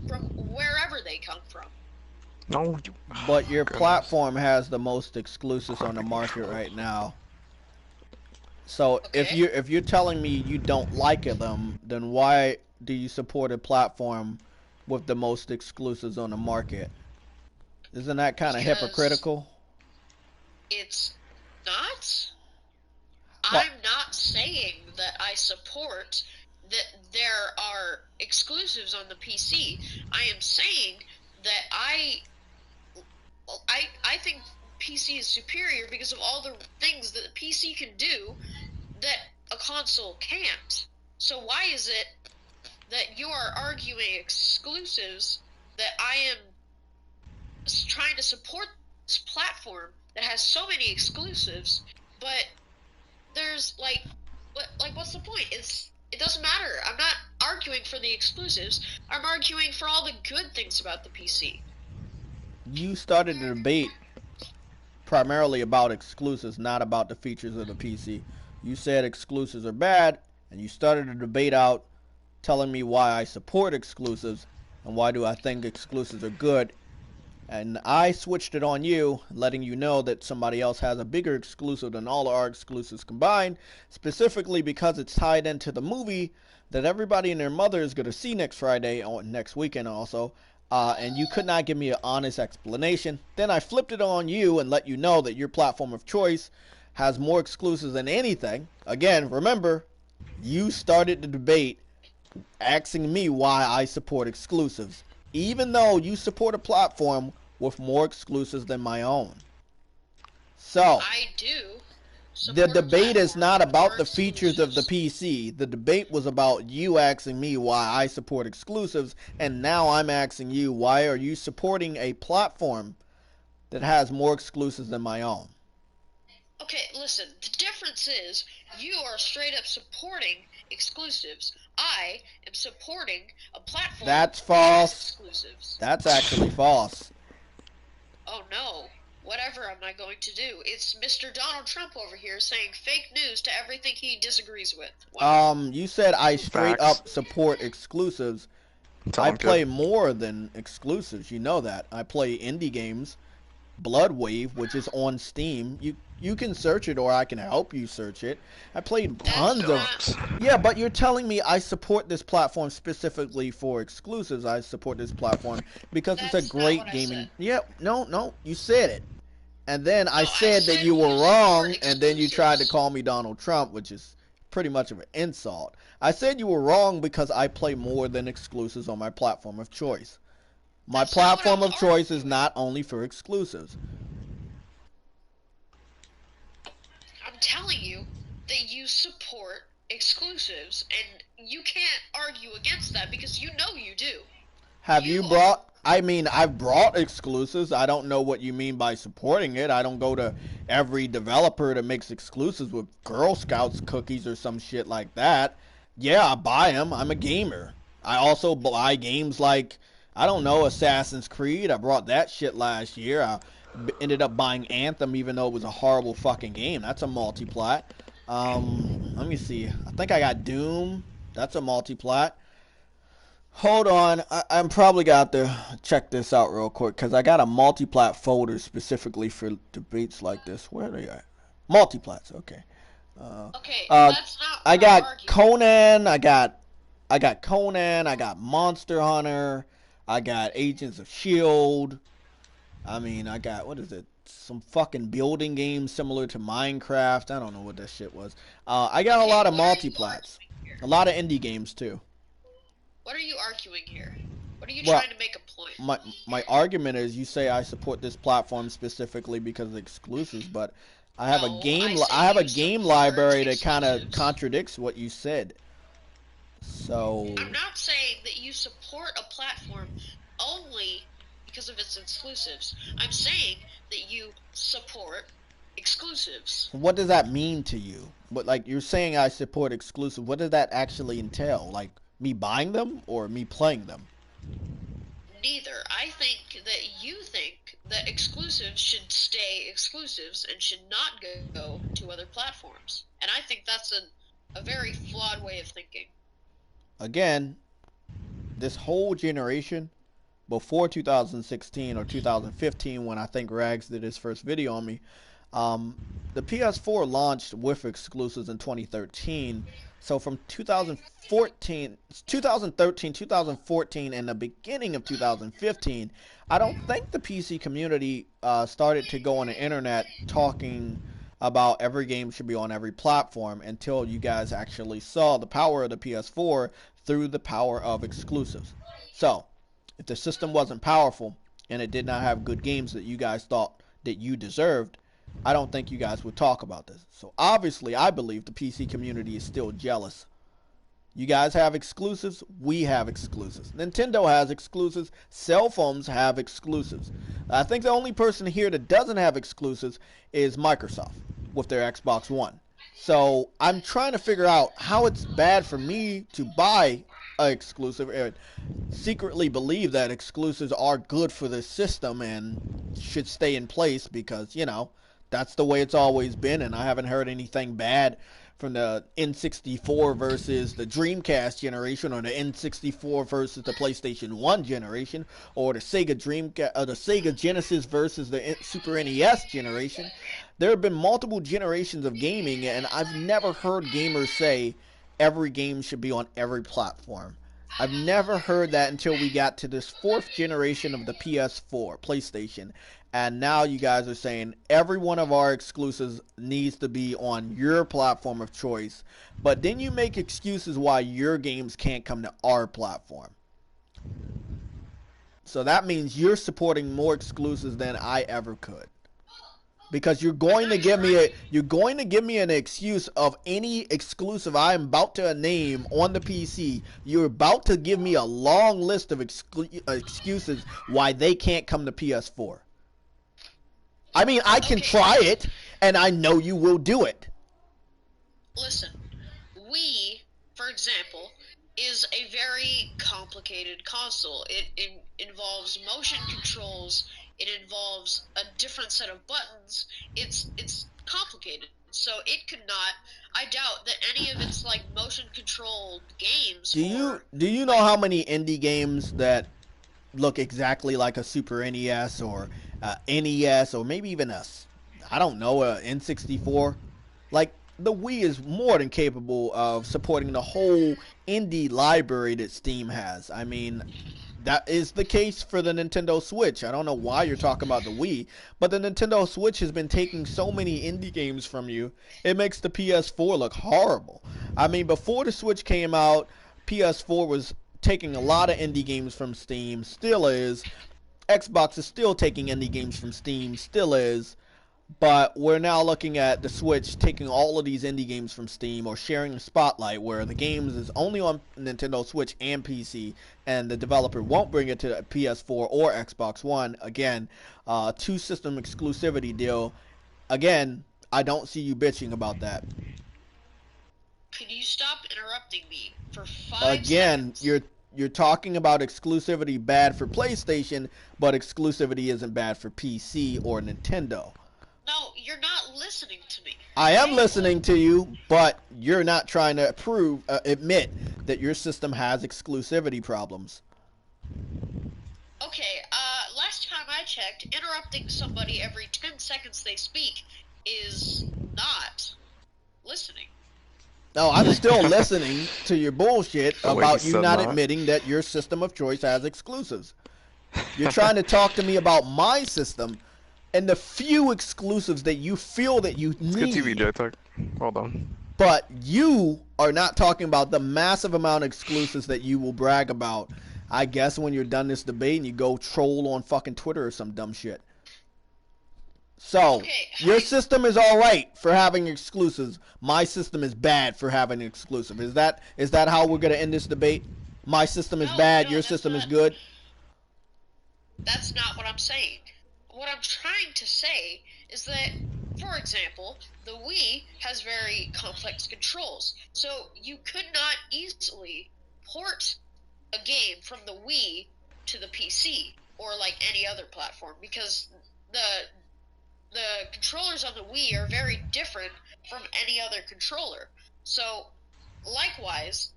from wherever they come from. No, but your platform has the most exclusives on the market right now. So Okay. if you're telling me you don't like them, then why do you support a platform with the most exclusives on the market? Isn't that kind of hypocritical? It's not. Well, I'm not saying that I support that there are exclusives on the PC. I am saying that I think PC is superior because of all the things that the PC can do that a console can't. So why is it that you are arguing exclusives that I am trying to support this platform that has so many exclusives, but there's what's the point? It doesn't matter. I'm not arguing for the exclusives. I'm arguing for all the good things about the PC. You started a debate primarily about exclusives, not about the features of the PC. You said exclusives are bad, and you started a debate out telling me why I support exclusives and why do I think exclusives are good. And I switched it on you, letting you know that somebody else has a bigger exclusive than all our exclusives combined, specifically because it's tied into the movie that everybody and their mother is going to see next Friday, or next weekend also, and you could not give me an honest explanation. Then I flipped it on you and let you know that your platform of choice has more exclusives than anything. Again, remember, you started the debate asking me why I support exclusives, even though you support a platform with more exclusives than my own. So, I do. the debate is not about the features of the PC. The debate was about you asking me why I support exclusives, and now I'm asking you, why are you supporting a platform that has more exclusives than my own? Okay, listen, the difference is you are straight up supporting exclusives. I am supporting a platform That's that has false. exclusives. That's actually false. Oh no. Whatever am I going to do? It's Mr. Donald Trump over here saying fake news to everything he disagrees with. Wow. You said I straight Facts. up support exclusives. Tell I him, play kid. more than exclusives. You know that. I play indie games. Blood Wave, which is on Steam. You can search it, or I can help you search it. I played tons of... Yeah, but you're telling me I support this platform specifically for exclusives. I support this platform because it's a That's not great what I gaming... said. Yeah, no, you said it. And then I I said that said you were you wrong, support and then you tried to exclusives. call me Donald Trump, which is pretty much of an insult. I said you were wrong because I play more than exclusives on my platform of choice. My That's not what I platform was of choice is arguing. not only for exclusives. I'm telling you that you support exclusives, and you can't argue against that because you know you do. Have You you are- brought... I mean, I've brought exclusives. I don't know what you mean by supporting it. I don't go to every developer that makes exclusives with Girl Scouts cookies or some shit like that. Yeah, I buy them. I'm a gamer. I also buy games like, I don't know, Assassin's Creed. I brought that shit last year. ended up buying Anthem even though it was a horrible fucking game. That's a multi-plat. Let me see. I think I got Doom. That's a multi-plat. Hold on. I'm probably got to check this out real quick because I got a multi-plat folder specifically for debates like this. Where are they at? Multi-plats. Okay. Okay, that's not I what got I'm arguing. Conan. I got Conan. I got Monster Hunter. I got Agents of Shield. I mean, I got, what is it? Some fucking building games similar to Minecraft. I don't know what that shit was. I got a lot of multi-plats. A lot of indie games too. What are you arguing here? What are you Well, trying to make a point? My argument is you say I support this platform specifically because of exclusives, but I have No, a game I said I have a you game support library that kind of exclusives. contradicts what you said. So I'm not saying that you support a platform only because of its exclusives. I'm saying that you support exclusives. what does that mean to you? But like you're saying I support exclusive. What does that actually entail? Like me buying them or me playing them? Neither. I think that you think that exclusives should stay exclusives and should not go to other platforms. And I think that's a very flawed way of thinking. Again, this whole generation before 2016 or 2015 when I think Rags did his first video on me, the PS4 launched with exclusives in 2013. So from 2013, 2014, and the beginning of 2015, I don't think the PC community started to go on the internet talking about every game should be on every platform until you guys actually saw the power of the PS4 through the power of exclusives. So, if the system wasn't powerful and it did not have good games that you guys thought that you deserved, I don't think you guys would talk about this. So obviously, I believe the PC community is still jealous. You guys have exclusives, we have exclusives. Nintendo has exclusives, cell phones have exclusives. I think the only person here that doesn't have exclusives is Microsoft with their Xbox One. So I'm trying to figure out how it's bad for me to buy an exclusive and secretly believe that exclusives are good for the system and should stay in place because, you know, that's the way it's always been, and I haven't heard anything bad from the N64 versus the Dreamcast generation, or the N64 versus the PlayStation 1 generation, or the Sega Genesis versus the Super NES generation. There have been multiple generations of gaming, and I've never heard gamers say every game should be on every platform. I've never heard that until we got to this fourth generation of the PS4, PlayStation. And now you guys are saying every one of our exclusives needs to be on your platform of choice. But then you make excuses why your games can't come to our platform. So that means you're supporting more exclusives than I ever could. Because you're going to give me an excuse of any exclusive I am about to name on the PC. You're about to give me a long list of excuses why they can't come to PS4. I mean, I can try it, and I know you will do it. Listen, Wii, for example, is a very complicated console. It involves motion controls. It involves a different set of buttons. It's complicated. So it could not. I doubt that any of its like motion controlled games. Do you know how many indie games that look exactly like a Super NES or NES or maybe even I don't know, a N64? Like, the Wii is more than capable of supporting the whole indie library that Steam has. I mean, that is the case for the Nintendo Switch. I don't know why you're talking about the Wii, but the Nintendo Switch has been taking so many indie games from you, it makes the PS4 look horrible. I mean, before the Switch came out, PS4 was taking a lot of indie games from Steam, still is. Xbox is still taking indie games from Steam, still is. But we're now looking at the Switch taking all of these indie games from Steam, or sharing the spotlight where the games is only on Nintendo Switch and PC, and the developer won't bring it to PS4 or Xbox One. Again, two-system exclusivity deal. Again, I don't see you bitching about that. Could you stop interrupting me for 5 Again, seconds? you're you're talking about exclusivity bad for PlayStation, but exclusivity isn't bad for PC or Nintendo. No, you're not listening to me. I am listening to you, but you're not trying to admit that your system has exclusivity problems. Okay, last time I checked, interrupting somebody every 10 seconds they speak is not listening. No, I'm still listening to your bullshit about you not admitting that your system of choice has exclusives. You're trying to talk to me about my system and the few exclusives that you feel that you need. Good TV, JayTech. Well done. But you are not talking about the massive amount of exclusives that you will brag about, I guess, when you're done this debate and you go troll on fucking Twitter or some dumb shit. So, okay, your system is alright for having exclusives. My system is bad for having an exclusive. Is that how we're going to end this debate? My system is bad, your system is good? That's not what I'm saying. What I'm trying to say is that, for example, the Wii has very complex controls. So you could not easily port a game from the Wii to the PC or like any other platform because the controllers on the Wii are very different from any other controller. So, likewise,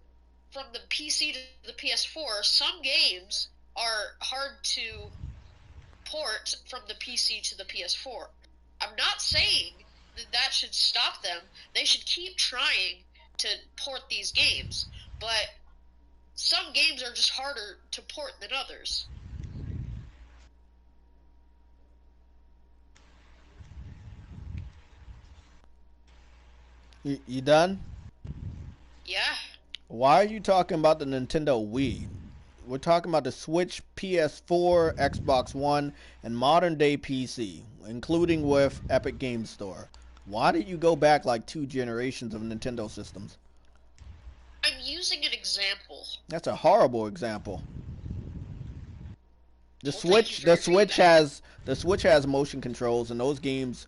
from the PC to the PS4, some games are hard to port from the PC to the PS4. I'm not saying that should stop them. They should keep trying to port these games, but some games are just harder to port than others. You done? Yeah. Why are you talking about the Nintendo Wii? We're talking about the Switch, PS4, Xbox One, and modern day PC, including with Epic Game Store. Why did you go back like 2 generations of Nintendo systems? I'm using an example. That's a horrible example. The Well, Switch has motion controls, and those games,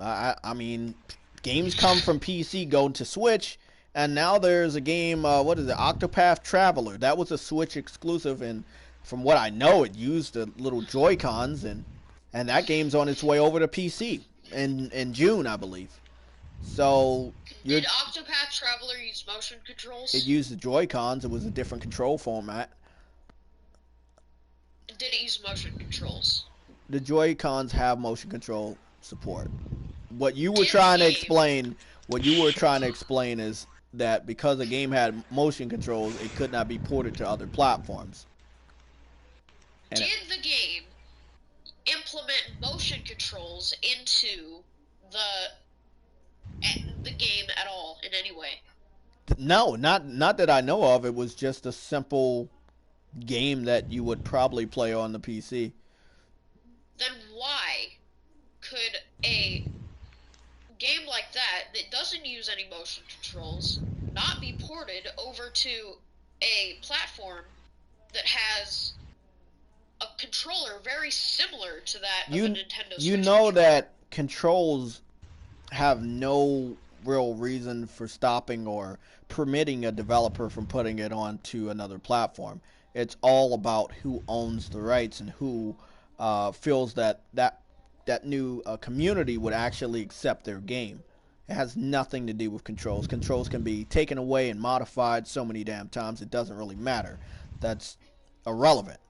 I mean, games come from PC, go to Switch, and now there's a game, what is it, Octopath Traveler. That was a Switch exclusive, and from what I know, it used the little Joy-Cons, and that game's on its way over to PC in June, I believe. So, did Octopath Traveler use motion controls? It used the Joy-Cons. It was a different control format. Did it use motion controls? The Joy-Cons have motion control support. What you were trying to explain is that because the game had motion controls, it could not be ported to other platforms. And did the game implement motion controls into the game at all in any way? No, not that I know of. It was just a simple game that you would probably play on the PC. Then why could a game like that doesn't use any motion controls not be ported over to a platform that has a controller very similar to that of a Nintendo Switch? You know that controls have no real reason for stopping or permitting a developer from putting it onto another platform. It's all about who owns the rights and who feels that new community would actually accept their game. It has nothing to do with controls. Controls can be taken away and modified so many damn times it doesn't really matter. That's irrelevant.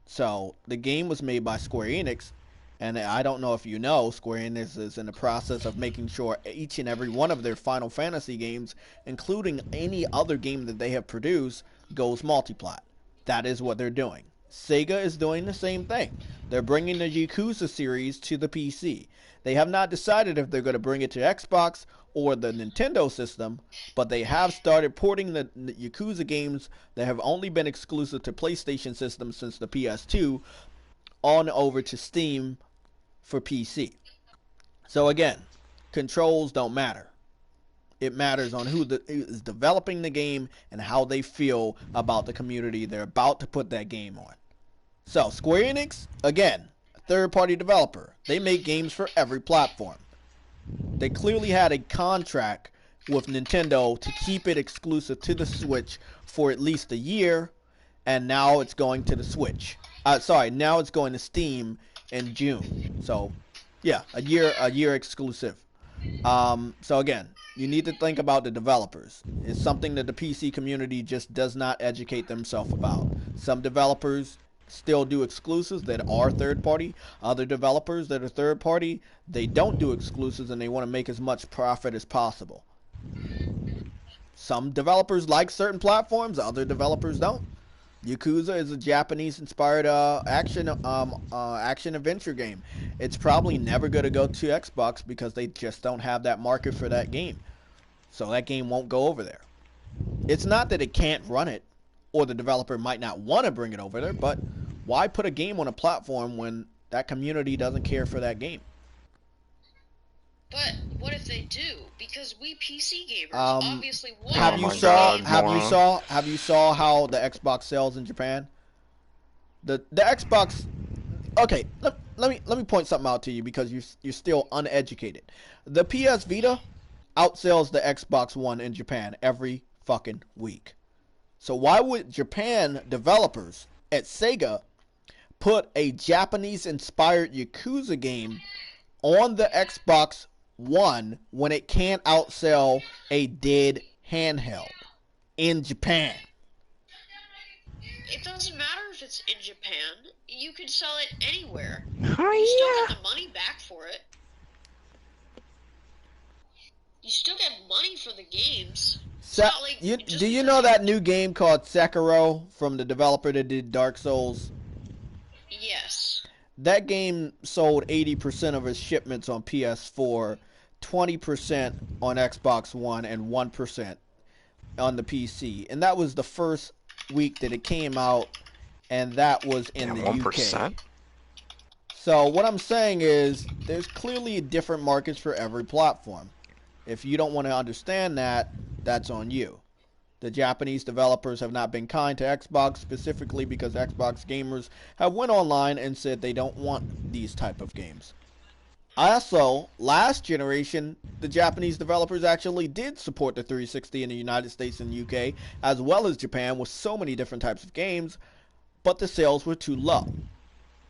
So the game was made by Square Enix, and I don't know if you know, Square Enix is in the process of making sure each and every one of their Final Fantasy games, including any other game that they have produced, goes multi-plat. That is what they're doing. Sega is doing the same thing. They're bringing the Yakuza series to the PC. They have not decided if they're going to bring it to Xbox or the Nintendo system, but they have started porting the Yakuza games that have only been exclusive to PlayStation systems since the PS2 on over to Steam for PC. So again, controls don't matter. It matters on who is developing the game and how they feel about the community they're about to put that game on. So, Square Enix, again, a third-party developer. They make games for every platform. They clearly had a contract with Nintendo to keep it exclusive to the Switch for at least a year, and now it's going to the Switch. Now it's going to Steam in June. So, yeah, a year exclusive. So again, you need to think about the developers. It's something that the PC community just does not educate themselves about. Some developers still do exclusives that are third party. Other developers that are third party, they don't do exclusives and they want to make as much profit as possible. Some developers like certain platforms, other developers don't. Yakuza is a Japanese-inspired action adventure game. It's probably never going to go to Xbox because they just don't have that market for that game. So that game won't go over there. It's not that it can't run it, or the developer might not want to bring it over there, but why put a game on a platform when that community doesn't care for that game? But what if they do? Because we PC gamers obviously want. Have you saw how the Xbox sells in Japan? The Xbox. Okay, let me point something out to you because you're still uneducated. The PS Vita outsells the Xbox One in Japan every fucking week. So why would Japan developers at Sega put a Japanese-inspired Yakuza game on the Xbox One when it can't outsell a dead handheld in Japan? It doesn't matter if it's in Japan. You can sell it anywhere. Oh, you still yeah. get the money back for it. You still get money for the games. Do you know that new game called Sekiro from the developer that did Dark Souls? Yes. That game sold 80% of its shipments on PS4, 20% on Xbox One, and 1% on the PC. And that was the first week that it came out, and that was in the 1%? UK. So what I'm saying is there's clearly different markets for every platform. If you don't want to understand that, that's on you. The Japanese developers have not been kind to Xbox, specifically because Xbox gamers have went online and said they don't want these type of games. Also, last generation, the Japanese developers actually did support the 360 in the United States and UK, as well as Japan, with so many different types of games, but the sales were too low.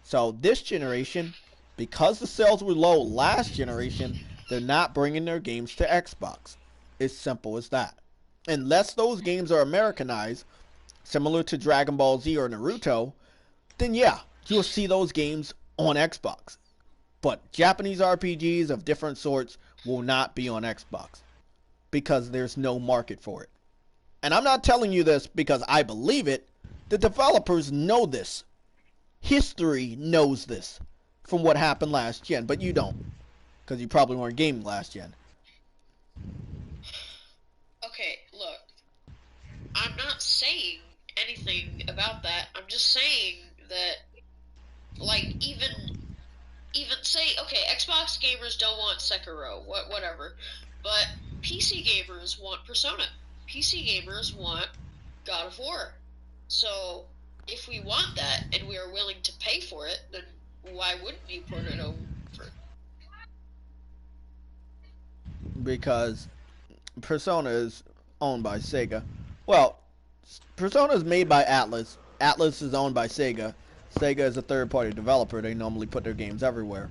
So this generation, because the sales were low last generation, they're not bringing their games to Xbox. It's simple as that. Unless those games are Americanized, similar to Dragon Ball Z or Naruto, then yeah, you'll see those games on Xbox. But Japanese RPGs of different sorts will not be on Xbox because there's no market for it. And I'm not telling you this because I believe it. The developers know this. History knows this from what happened last gen, but you don't because you probably weren't gaming last gen. Okay, look. I'm not saying anything about that. I'm just saying that, like, even say, okay, Xbox gamers don't want Sekiro, whatever, but PC gamers want Persona. PC gamers want God of War. So, if we want that and we are willing to pay for it, then why wouldn't you put it over? Because Persona is owned by Sega. Well, Persona is made by Atlas. Atlas is owned by Sega. Sega is a third-party developer. They normally put their games everywhere.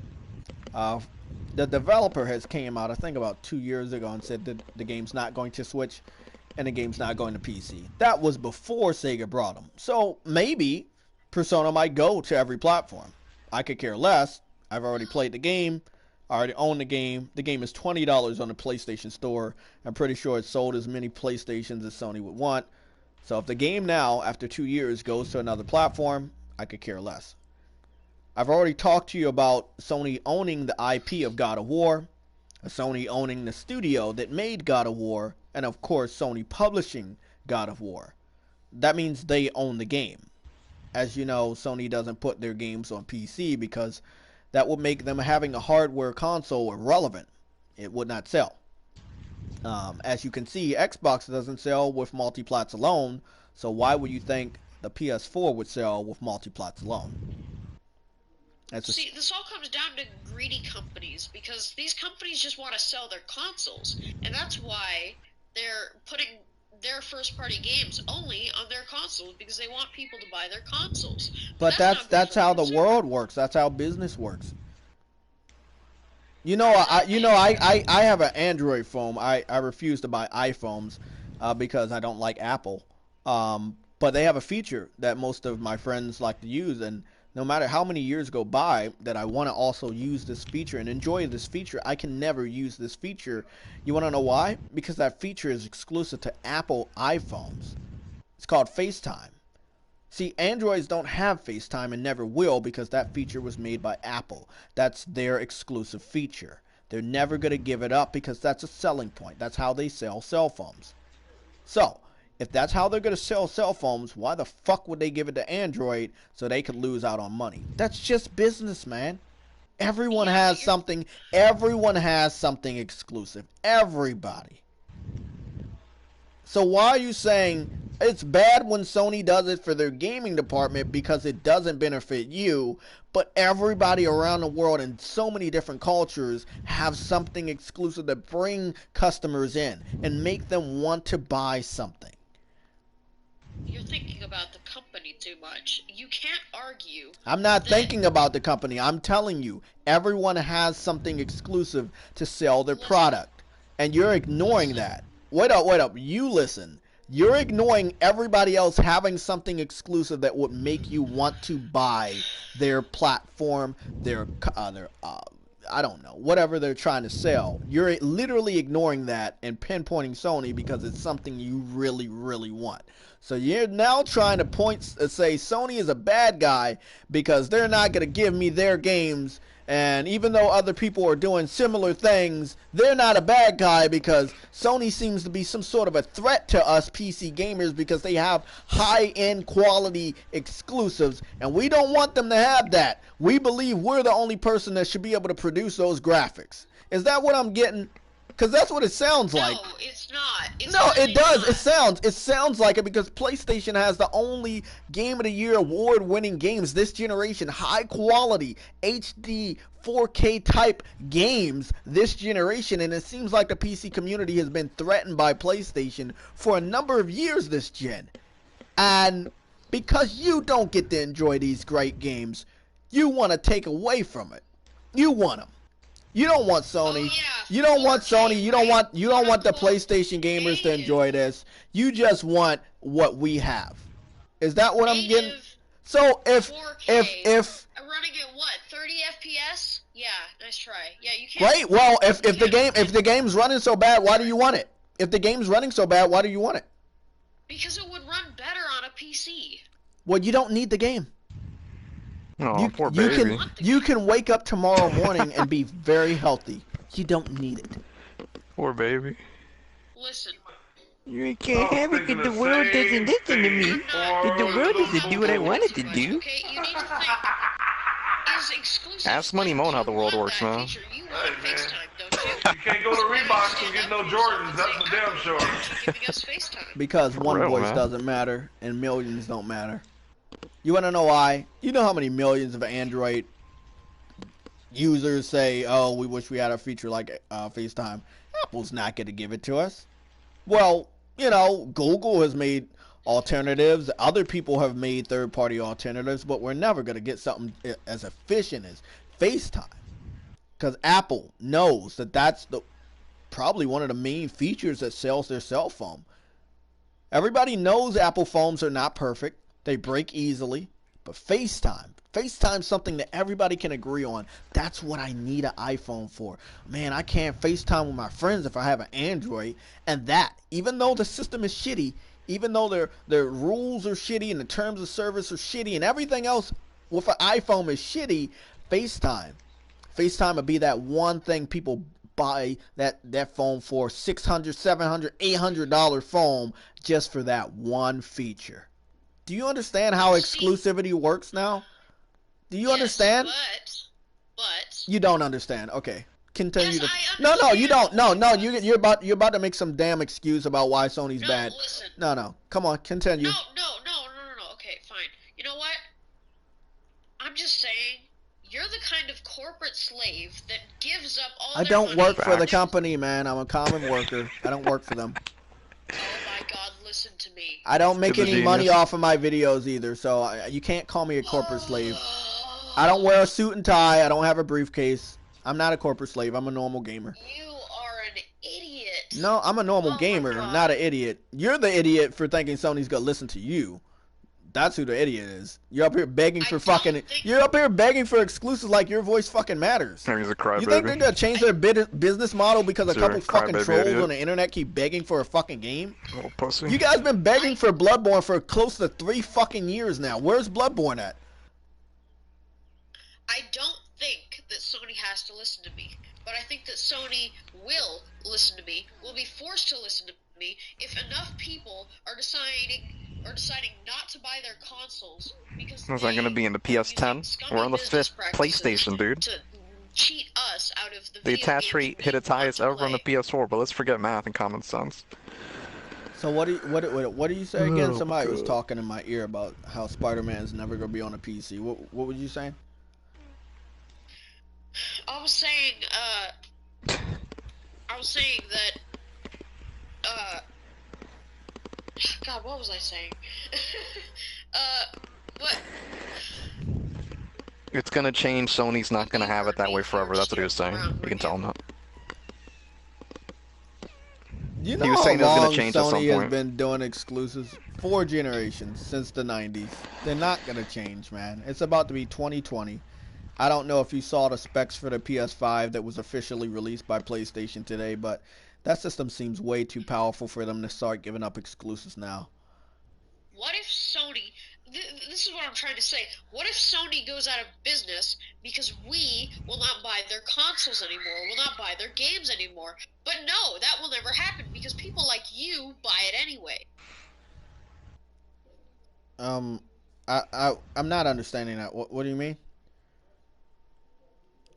The developer has came out, I think, about 2 years ago and said that the game's not going to Switch and the game's not going to PC. That was before Sega brought them. So maybe Persona might go to every platform. I could care less. I've already played the game. I already own the game. The game is $20 on the PlayStation Store. I'm pretty sure it's sold as many PlayStations as Sony would want. So if the game now, after 2 years, goes to another platform, I could care less. I've already talked to you about Sony owning the IP of God of War, Sony owning the studio that made God of War, and of course Sony publishing God of War. That means they own the game. As you know, Sony doesn't put their games on PC because that would make them having a hardware console irrelevant. It would not sell. As you can see, Xbox doesn't sell with multiplats alone, so why would you think the PS4 would sell with multiplats alone? See, this all comes down to greedy companies, because these companies just want to sell their consoles, and that's why they're putting their first-party games only on their consoles because they want people to buy their consoles. But not good that's for how the consumer. world works. That's how business works. You know, I have an Android phone. I refuse to buy iPhones because I don't like Apple. But they have a feature that most of my friends like to use, and no matter how many years go by that I want to also use this feature and enjoy this feature, I can never use this feature. You want to know why? Because that feature is exclusive to Apple iPhones. It's called FaceTime. See, Androids don't have FaceTime and never will because that feature was made by Apple. That's their exclusive feature. They're never going to give it up because that's a selling point. That's how they sell cell phones. So, if that's how they're going to sell cell phones, why the fuck would they give it to Android so they could lose out on money? That's just business, man. Everyone has something. Everyone has something exclusive. Everybody. So why are you saying it's bad when Sony does it for their gaming department because it doesn't benefit you, but everybody around the world in so many different cultures have something exclusive to bring customers in and make them want to buy something? You're thinking about the company too much. You can't argue. I'm not thinking about the company. I'm telling you, everyone has something exclusive to sell their product, and you're ignoring that. Wait up. You listen. You're ignoring everybody else having something exclusive that would make you want to buy their platform, their I don't know, whatever they're trying to sell. You're literally ignoring that and pinpointing Sony because it's something you really, really want. So you're now trying to say Sony is a bad guy because they're not going to give me their games. And even though other people are doing similar things, they're not a bad guy because Sony seems to be some sort of a threat to us PC gamers because they have high-end quality exclusives, and we don't want them to have that. We believe we're the only person that should be able to produce those graphics. Is that what I'm getting? Because that's what it sounds like. No, it's not. No, it does. It sounds like it because PlayStation has the only Game of the Year award-winning games this generation, high-quality HD 4K type games this generation, and it seems like the PC community has been threatened by PlayStation for a number of years this gen. And because you don't get to enjoy these great games, you want to take away from it. You want them. You don't want Sony. Oh, yeah. You don't want Sony. You don't want the PlayStation gamers to enjoy this. You just want what we have. Is that what I'm getting? So if running at what, 30 FPS? Yeah, nice try. Yeah, you can't. Great. Well, if the game's running so bad, why do you want it? If the game's running so bad, why do you want it? Because it would run better on a PC. Well, you don't need the game. Oh, poor baby. You can wake up tomorrow morning and be very healthy. You don't need it. Poor baby. Listen. You can't have it because the world doesn't listen to me. The world doesn't do what I want it to do. Okay, you need to think. Is exclusive. Ask Money Moan how the world works, man. You want FaceTime, don't you? You can't go to Reeboks and get no Jordans. That's the damn sure. Giving us FaceTime. Because one voice man. doesn't matter and millions don't matter. You want to know why? You know how many millions of Android users say, oh, we wish we had a feature like FaceTime. Apple's not going to give it to us. Well, you know, Google has made alternatives. Other people have made third-party alternatives, but we're never going to get something as efficient as FaceTime. Because Apple knows that that's probably one of the main features that sells their cell phone. Everybody knows Apple phones are not perfect. They break easily. But FaceTime's something that everybody can agree on. That's what I need an iPhone for. Man, I can't FaceTime with my friends if I have an Android. And that, even though the system is shitty, even though their rules are shitty and the terms of service are shitty and everything else with an iPhone is shitty, FaceTime would be that one thing people buy that phone for, $600, $700, $800 phone just for that one feature. Do you understand how exclusivity works now? Do you understand? But you don't understand. Okay, continue. Yes, No, you don't. No, you're about to make some damn excuse about why Sony's bad. Listen. No, come on, continue. No. Okay, fine. You know what? I'm just saying, you're the kind of corporate slave that gives up all. I don't work for the company, man. I'm a common worker. I don't work for them. Oh my God. listen to me. I don't make He's a any money genius. off of my videos either, so you can't call me a corporate slave. I don't wear a suit and tie. I don't have a briefcase. I'm not a corporate slave. I'm a normal gamer. You are an idiot. No, I'm a normal Oh my gamer, God. not an idiot. You're the idiot for thinking Sony's gonna listen to you. That's who the idiot is. You're up here begging for You're up here begging for exclusives like your voice fucking matters. He's a You think crybaby. they're gonna change their business model because a Is there couple a fucking crybaby trolls idiot? on the internet keep begging for a fucking game? Little pussy. You guys been begging for Bloodborne for close to 3 fucking years now. Where's Bloodborne at? I don't think that Sony has to listen to me, but I think that Sony will listen to me, will be forced to listen to me if enough people are deciding not to buy their consoles because Is that gonna be in the PS10? We're on the 5th PlayStation, dude. to cheat us out of the The video attach games rate we hit its want highest to ever on the play. PS4, but let's forget math and common sense. So what do you say again? Oh, Somebody was God. talking in my ear about how Spider-Man's never gonna be on a PC. What was you saying? I was saying that, God, what was I saying? What? It's gonna change. Sony's not gonna have it that way forever. That's what he was saying. You can tell him that. You know He was how saying it was gonna long change at some Sony has point. been doing exclusives? 4 generations since the 90s. They're not gonna change, man. It's about to be 2020. I don't know if you saw the specs for the PS5 that was officially released by PlayStation today, but that system seems way too powerful for them to start giving up exclusives now. What if Sony, this is what I'm trying to say, what if Sony goes out of business because we will not buy their consoles anymore, will not buy their games anymore? But no, that will never happen because people like you buy it anyway. I'm not understanding that. What do you mean?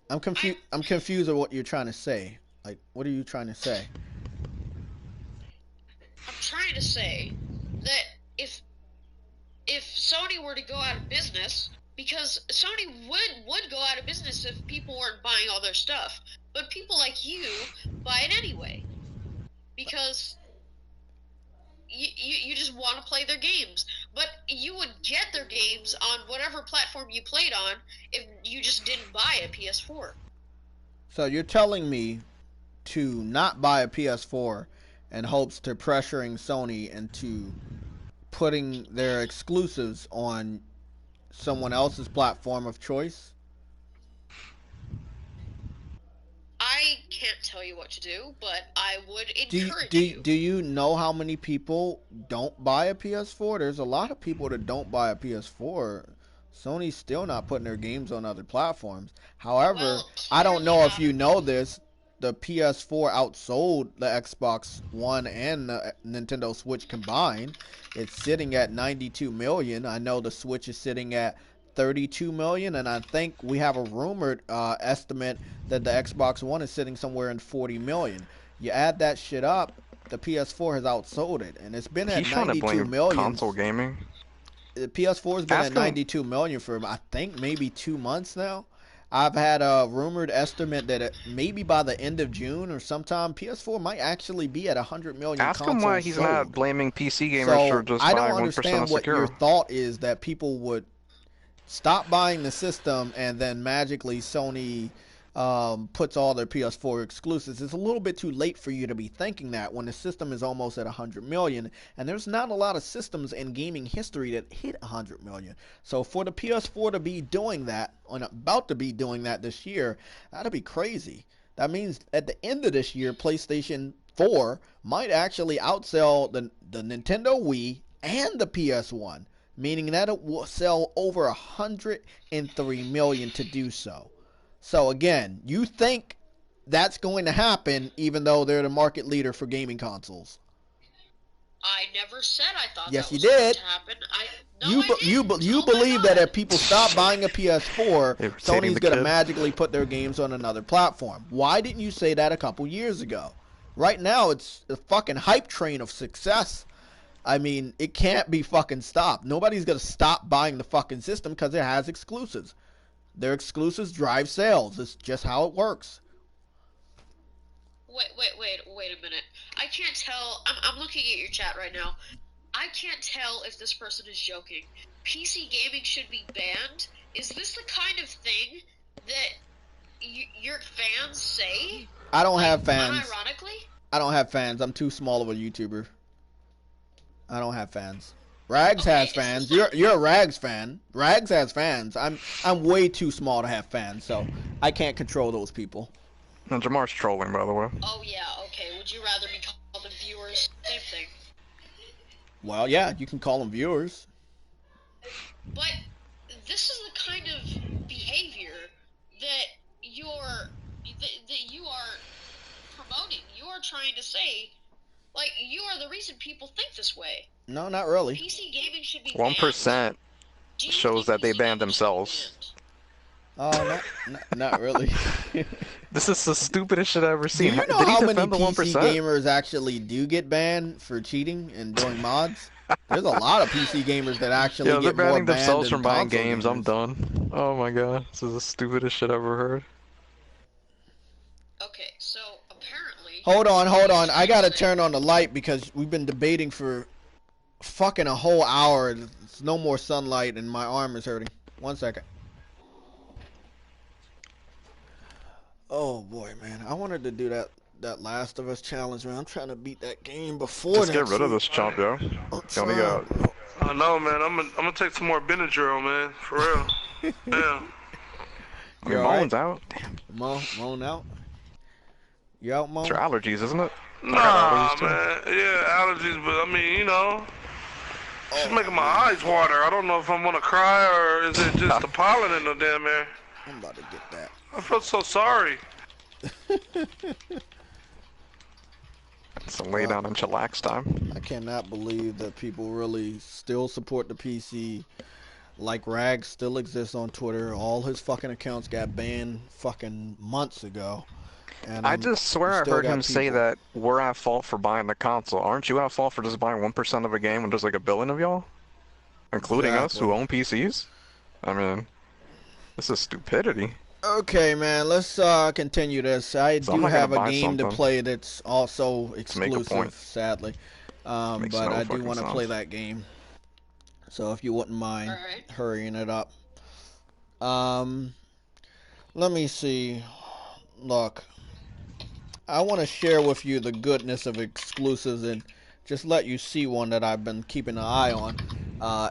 I'm confused at what you're trying to say. Like, what are you trying to say? I'm trying to say that if Sony were to go out of business, because Sony would go out of business if people weren't buying all their stuff, but people like you buy it anyway because you just want to play their games. But you would get their games on whatever platform you played on if you just didn't buy a PS4. So you're telling me to not buy a PS4 in hopes to pressuring Sony into putting their exclusives on someone else's platform of choice? I can't tell you what to do, but I would encourage you. Do you know how many people don't buy a PS4? There's a lot of people that don't buy a PS4. Sony's still not putting their games on other platforms. However, Well, I don't know if clearly you know this, the PS4 outsold the Xbox One and the Nintendo Switch combined. It's sitting at 92 million. I know the Switch is sitting at 32 million, and I think we have a rumored estimate that the Xbox One is sitting somewhere in 40 million. You add that shit up, the PS4 has outsold it, and it's been at He's trying to 92 blame million. console gaming. The PS4 has been Ask at him. 92 million for, I think, maybe 2 months now. I've had a rumored estimate that maybe by the end of June or sometime, PS4 might actually be at 100 million Ask him consoles why he's sold. not blaming PC gamers So for just I buying don't 1% understand of what your Secure. thought is that people would stop buying the system and then magically Sony puts all their PS4 exclusives. It's a little bit too late for you to be thinking that when the system is almost at 100 million, and there's not a lot of systems in gaming history that hit 100 million. So for the PS4 to be doing that, and about to be doing that this year, that'd be crazy. That means at the end of this year, PlayStation 4 might actually outsell the Nintendo Wii and the PS1, meaning that it will sell over 103 million to do so. So again, you think that's going to happen even though they're the market leader for gaming consoles. I never said I thought Yes, that was you going did. to happen. You believe that if people stop buying a PS4, They were Sony's saving the going to kids. magically put their games on another platform. Why didn't you say that a couple years ago? Right now, it's a fucking hype train of success. I mean, it can't be fucking stopped. Nobody's going to stop buying the fucking system because it has exclusives. Their exclusives drive sales. It's just how it works. Wait a minute. I can't tell. I'm looking at your chat right now. I can't tell if this person is joking. PC gaming should be banned? Is this the kind of thing that your fans say? I don't have fans. Unironically? I don't have fans. I'm too small of a YouTuber. I don't have fans. Rags has fans. You're a Rags fan. Rags has fans. I'm way too small to have fans, so I can't control those people. And Jamar's trolling, by the way. Oh yeah, okay. Would you rather be called them viewers? Same thing. Well, yeah, you can call them viewers. But this is the kind of behavior that you are promoting. You are trying to say, like, you are the reason people think this way. No, not really. PC gaming should be 1% shows that they banned themselves. Oh, not really. This is the stupidest shit I've ever seen. Do you know Did he how many defend the PC 1%? gamers actually do get banned for cheating and doing mods? There's a lot of PC gamers that actually Yo, they're get more banning banned themselves than from buying console games. gamers. I'm done. Oh my god, this is the stupidest shit I've ever heard. Okay, so apparently... Hold on. I gotta turn on the light because we've been debating for fucking a whole hour. There's no more sunlight and my arm is hurting. 1 second. Oh boy, man. I wanted to do that Last of Us challenge, man. I'm trying to beat that game before Just get rid of this chump, yo. You only got... I know, man. I'm gonna take some more Benadryl, man. For real. Yeah. I mean, Moan's out. Damn. Moan out? You out, Moan? It's your allergies, isn't it? Nah, man. Yeah, allergies, but I mean, you know, it's making my eyes water. I don't know if I'm gonna cry or is it just the pollen in the damn air. I'm about to get that. I feel so sorry. Some lay down and chillax time. I cannot believe that people really still support the PC. Like Rags still exists on Twitter. All his fucking accounts got banned fucking months ago. And I just swear I heard him say people. that we're at fault for buying the console. Aren't you at fault for just buying 1% of a game when there's like a billion of y'all? Including us who own PCs? I mean, this is stupidity. Okay, man, let's continue this. I do have a game to play that's also exclusive, sadly. But I do want to play that game. So if you wouldn't mind hurrying it up. Let me see. Look, I want to share with you the goodness of exclusives and just let you see one that I've been keeping an eye on.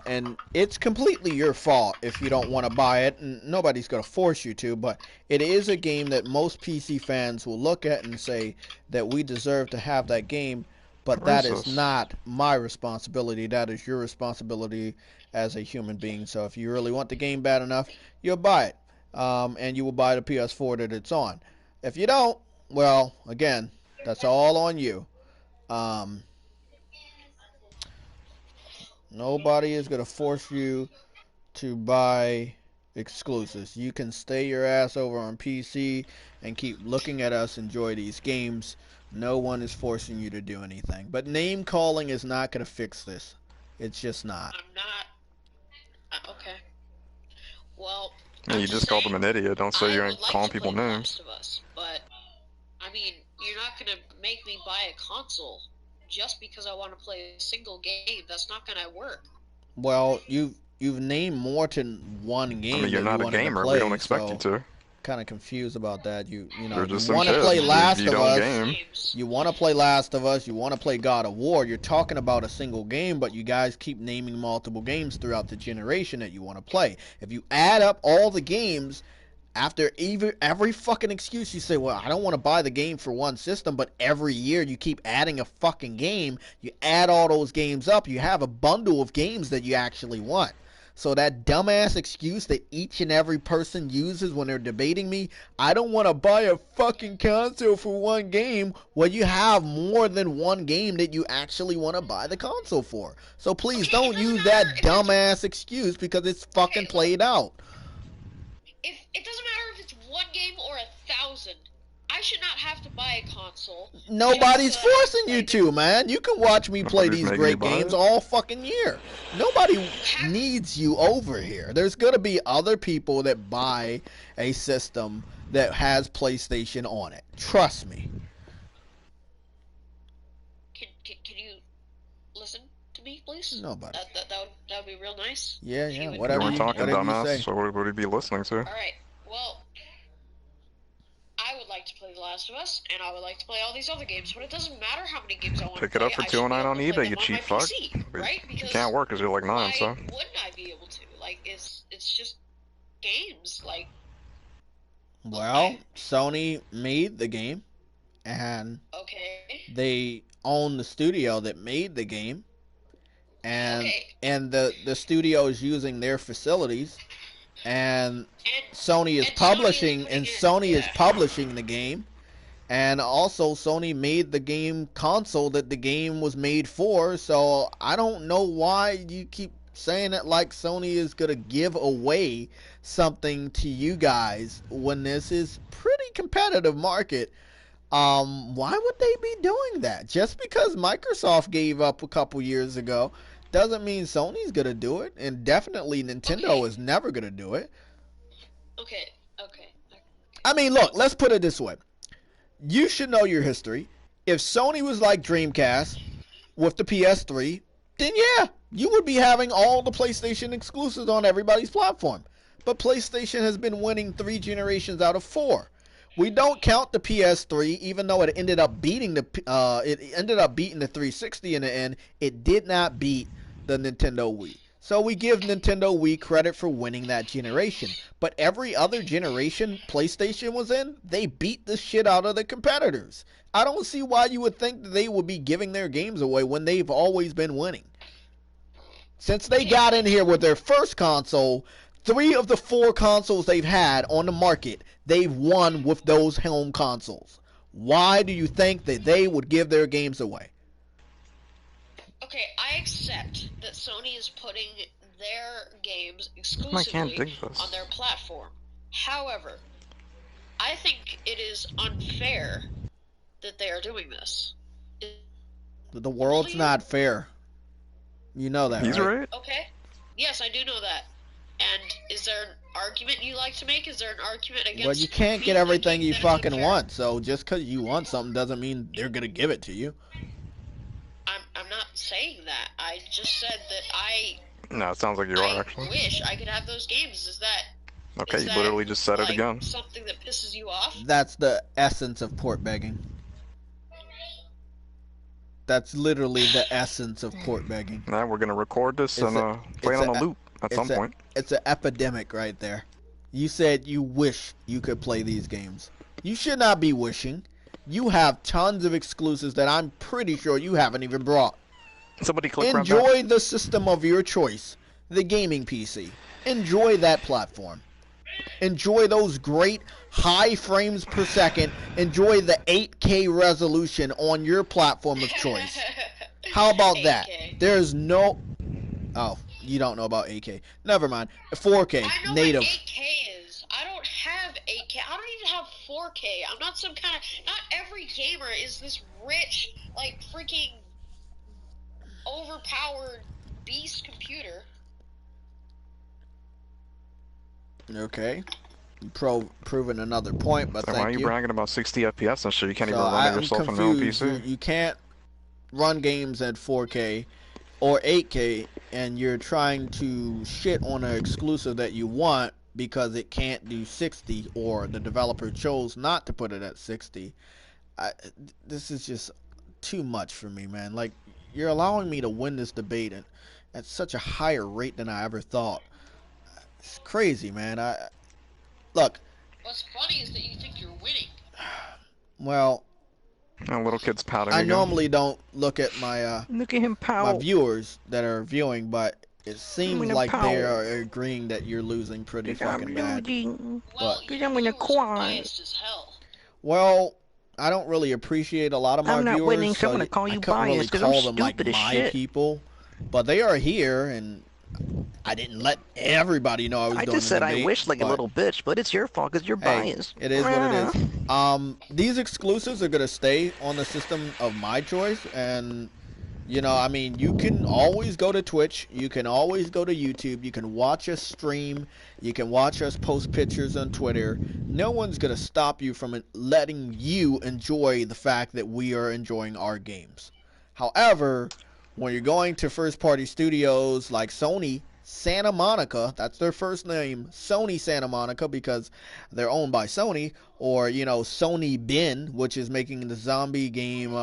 And it's completely your fault if you don't want to buy it, and nobody's going to force you to, but it is a game that most PC fans will look at and say that we deserve to have that game, but that is not my responsibility. That is your responsibility as a human being. So if you really want the game bad enough, you'll buy it, and you will buy the PS4 that it's on. If you don't, well, again, that's all on you. Nobody is going to force you to buy exclusives. You can stay your ass over on PC and keep looking at us enjoy these games. No one is forcing you to do anything. But name calling is not going to fix this. It's just not. I'm not. Okay. Well, Yeah, you just called him an idiot. Don't say you ain't calling people names. Last of Us, but I mean, you're not going to make me buy a console just because I want to play a single game. That's not going to work. Well, you've named more than one game. I mean, you're not a gamer. Play, we don't expect you to. Kind of confused about that. You know, You're you just want to some play kid. Last You of don't Us. game. You want to play Last of Us. You want to play God of War. You're talking about a single game, but you guys keep naming multiple games throughout the generation that you want to play. If you add up all the games, after every fucking excuse you say, well, I don't want to buy the game for one system, but every year you keep adding a fucking game, you add all those games up, you have a bundle of games that you actually want. So that dumbass excuse that each and every person uses when they're debating me, I don't want to buy a fucking console for one game, well, you have more than one game that you actually want to buy the console for. So please don't use that dumbass excuse because it's fucking played out. If it doesn't matter if it's one game or 1,000, I should not have to buy a console. Nobody's forcing you to, man. You can watch me play these great games all fucking year. Nobody needs you over here. There's going to be other people that buy a system that has PlayStation on it. Trust me. Can you listen? to me, please? Nobody. That would be real nice. Yeah, If yeah. would Whatever You weren't you, talking, whatever you dumbass. say. So what would he be listening to? All right. Well, I would like to play The Last of Us, and I would like to play all these other games, but it doesn't matter how many games I want to Pick it play. up for I should be $2.09 able on to play eBay, them you on cheap my fuck. PC, right? You Because can't work because you're like 9, why so. wouldn't I be able to? Like, it's just games. Like, Well, okay. Sony made the game, and Okay. they own the studio that made the game, and Okay. and the studio is using their facilities, and And Sony is and publishing, and Sony is yeah. publishing the game, and also Sony made the game console that the game was made for. So I don't know why you keep saying it like Sony is gonna give away something to you guys when this is pretty competitive market. Why would they be doing that? Just because Microsoft gave up a couple years ago doesn't mean Sony's gonna do it, and definitely Nintendo is never gonna do it. Okay. I mean, look, let's put it this way. You should know your history. If Sony was like Dreamcast with the PS3, then yeah, you would be having all the PlayStation exclusives on everybody's platform. But PlayStation has been winning 3 generations out of 4. We don't count the PS3, even though it ended up beating the 360 in the end. It did not beat the Nintendo Wii. So we give Nintendo Wii credit for winning that generation. But every other generation PlayStation was in, they beat the shit out of the competitors. I don't see why you would think that they would be giving their games away when they've always been winning. Since they got in here with their first console, 3 of the 4 consoles they've had on the market, they've won with those home consoles. Why do you think that they would give their games away? Okay, I accept that Sony is putting their games exclusively on their platform. However, I think it is unfair that they are doing this. The world's not fair. You know that, He's right? Okay. Yes, I do know that. And is there an argument you like to make? Is there an argument against? Well, you can't get everything you fucking want. So just because you want something doesn't mean they're gonna give it to you. I'm not saying that. I just said that I. No, it sounds like you are actually. I wish I could have those games. Is that? Okay, is you that, literally just said it again. Something that pisses you off? That's the essence of port begging. That's literally the essence of port begging. Now we're gonna record this and play it on a loop at some point. It's an epidemic right there. You said you wish you could play these games. You should not be wishing. You have tons of exclusives that I'm pretty sure you haven't even brought. Somebody click Enjoy the system of your choice, the gaming PC. Enjoy that platform. Enjoy those great high frames per second. Enjoy the 8K resolution on your platform of choice. How about 8K. That? There's no... Oh, you don't know about 8K. Never mind. 4K, I know native. What 8K is. I don't have 8K. I don't even have 4K. I'm not some kind of... Not every gamer is this rich, like, freaking overpowered beast computer. Okay. Proven another point, but so thank why are you bragging about 60 FPS and shit? You can't so even run it yourself on your own PC? You can't run games at 4K or 8K, and you're trying to shit on an exclusive that you want because it can't do 60, or the developer chose not to put it at 60. This is just too much for me, man. Like, you're allowing me to win this debate at such a higher rate than I ever thought. It's crazy, man. Look. What's funny is that you think you're winning. Well, little kid's pouting. I normally don't look at my look at him my viewers that are viewing, but it seems like they are agreeing that you're losing pretty fucking bad. Well, I'm gonna cry. Well, I don't really appreciate a lot of my viewers. I'm not winning, so I'm gonna call you biased because I'm them like my people, but they are here, and I didn't let everybody know I was doing I just said debate, I wish like a little bitch, but it's your fault because you're biased. It is what it is. These exclusives are going to stay on the system of my choice, and, you know, I mean, you can always go to Twitch, you can always go to YouTube, you can watch us stream, you can watch us post pictures on Twitter. No one's going to stop you from letting you enjoy the fact that we are enjoying our games. However, when you're going to first-party studios like Sony Santa Monica, that's their first name, Sony Santa Monica, because they're owned by Sony, or, you know, Sony Bin, which is making the zombie game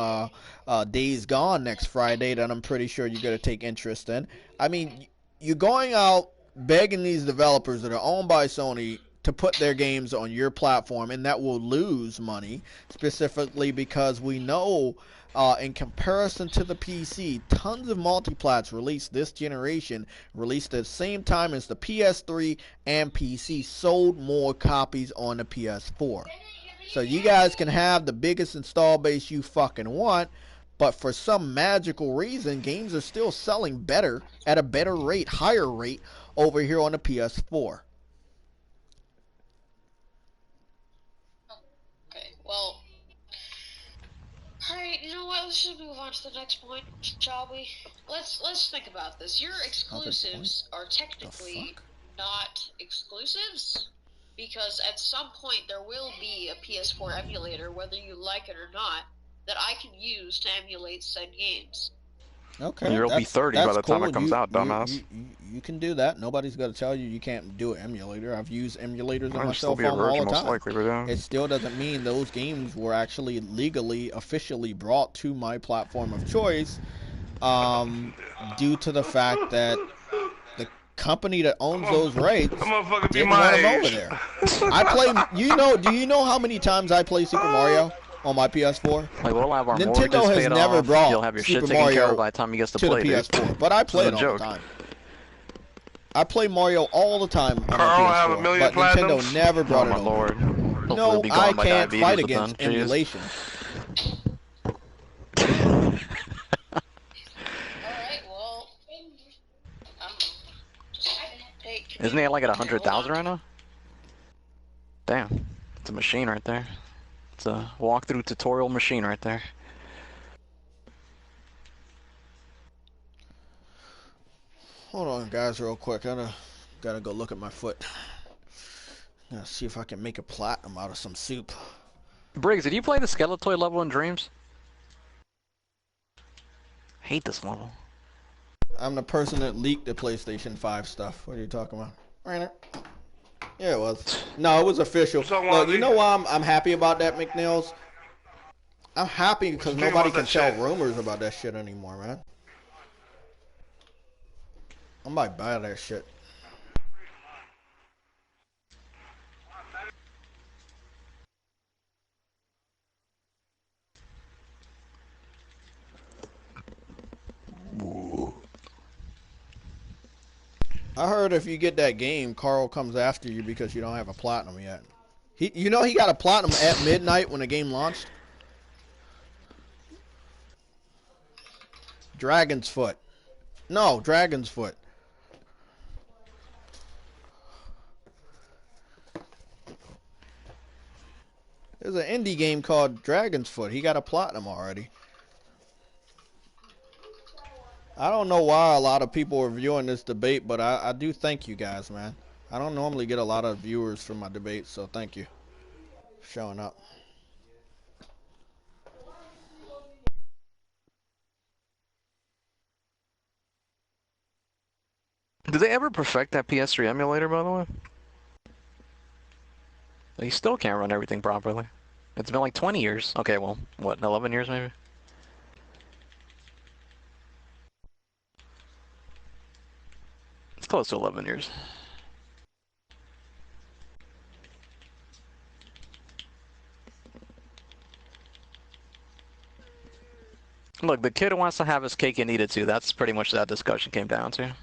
Days Gone next Friday that I'm pretty sure you're going to take interest in. I mean, you're going out begging these developers that are owned by Sony to put their games on your platform, and that will lose money, specifically because we know in comparison to the PC, tons of multiplats released this generation, released at the same time as the PS3 and PC, sold more copies on the PS4. So you guys can have the biggest install base you fucking want, but for some magical reason, games are still selling better, at a better rate, higher rate, over here on the PS4. Okay, well, alright, you know what, let's just move on to the next point, shall we? Let's think about this. Your exclusives are technically not exclusives, because at some point there will be a PS4 emulator, whether you like it or not, that I can use to emulate said games. Okay, you'll be 30 by the time it comes out, dumbass. You can do that. Nobody's going to tell you can't do an emulator. I've used emulators on my cell phone all the time. Likely, but yeah. It still doesn't mean those games were actually legally, officially brought to my platform of choice, due to the fact that the company that owns those rights didn't want them over there. I play. Do you know how many times I play Super Mario on my PS4? Like, we'll have our Nintendo has never brought You'll have your Super shit taken care Mario of by the time he gets to the play, PS4, dude. but I play it all the time. I play Mario all the time on my PS4, but Nintendo never brought it over. No, I can't fight against emulation. Alright, well, Isn't he at like at 100,000 right now? Damn, it's a machine right there. It's a walkthrough tutorial machine right there. Hold on, guys, real quick. I gotta go look at my foot. Gotta see if I can make a platinum out of some soup. Briggs, did you play the Skeletoid level in Dreams? Hate this level. I'm the person that leaked the PlayStation 5 stuff. What are you talking about? Yeah, it was. No, it was official. Look, you know why I'm happy about that, McNeils? I'm happy because nobody can tell rumors about that shit anymore, man. I might buy that shit. I heard if you get that game, Carl comes after you because you don't have a platinum yet. He got a platinum at midnight when the game launched. Dragon's Foot. No, Dragon's Foot. There's an indie game called Dragon's Foot. He got a platinum already. I don't know why a lot of people are viewing this debate, but I do thank you guys, man. I don't normally get a lot of viewers from my debates, so thank you for showing up. Did they ever perfect that PS3 emulator, by the way? You still can't run everything properly. It's been like 20 years. Okay, well, what, 11 years maybe? It's close to 11 years. Look, the kid who wants to have his cake and eat it too. That's pretty much that discussion came down to.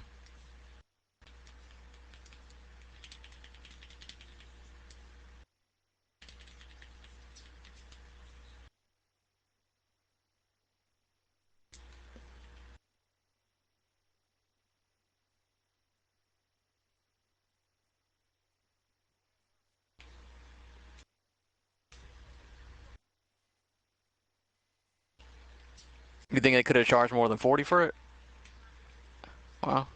You think they could have charged more than 40 for it? Wow.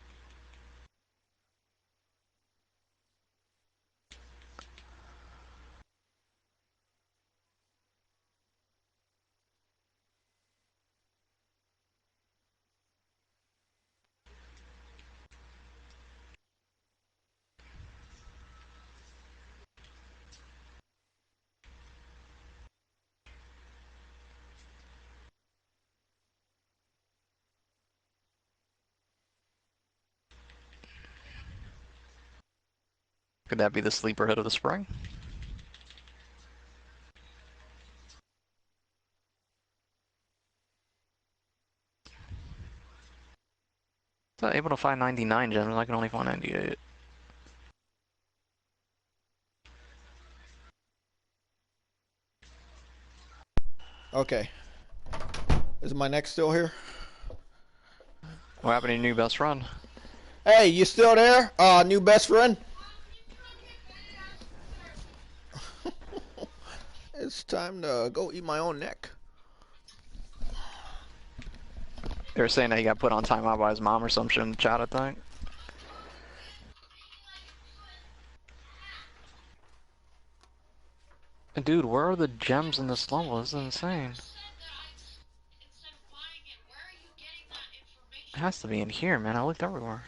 Could that be the sleeper hit of the spring? It's not able to find 99 gems, I can only find 98. Okay. Is my neck still here? What happened to your new best friend? Hey, you still there? New best friend? It's time to go eat my own neck. They were saying that he got put on timeout by his mom or some shit in the chat, I think. Dude, where are the gems in this level? This is insane. It has to be in here, man. I looked everywhere.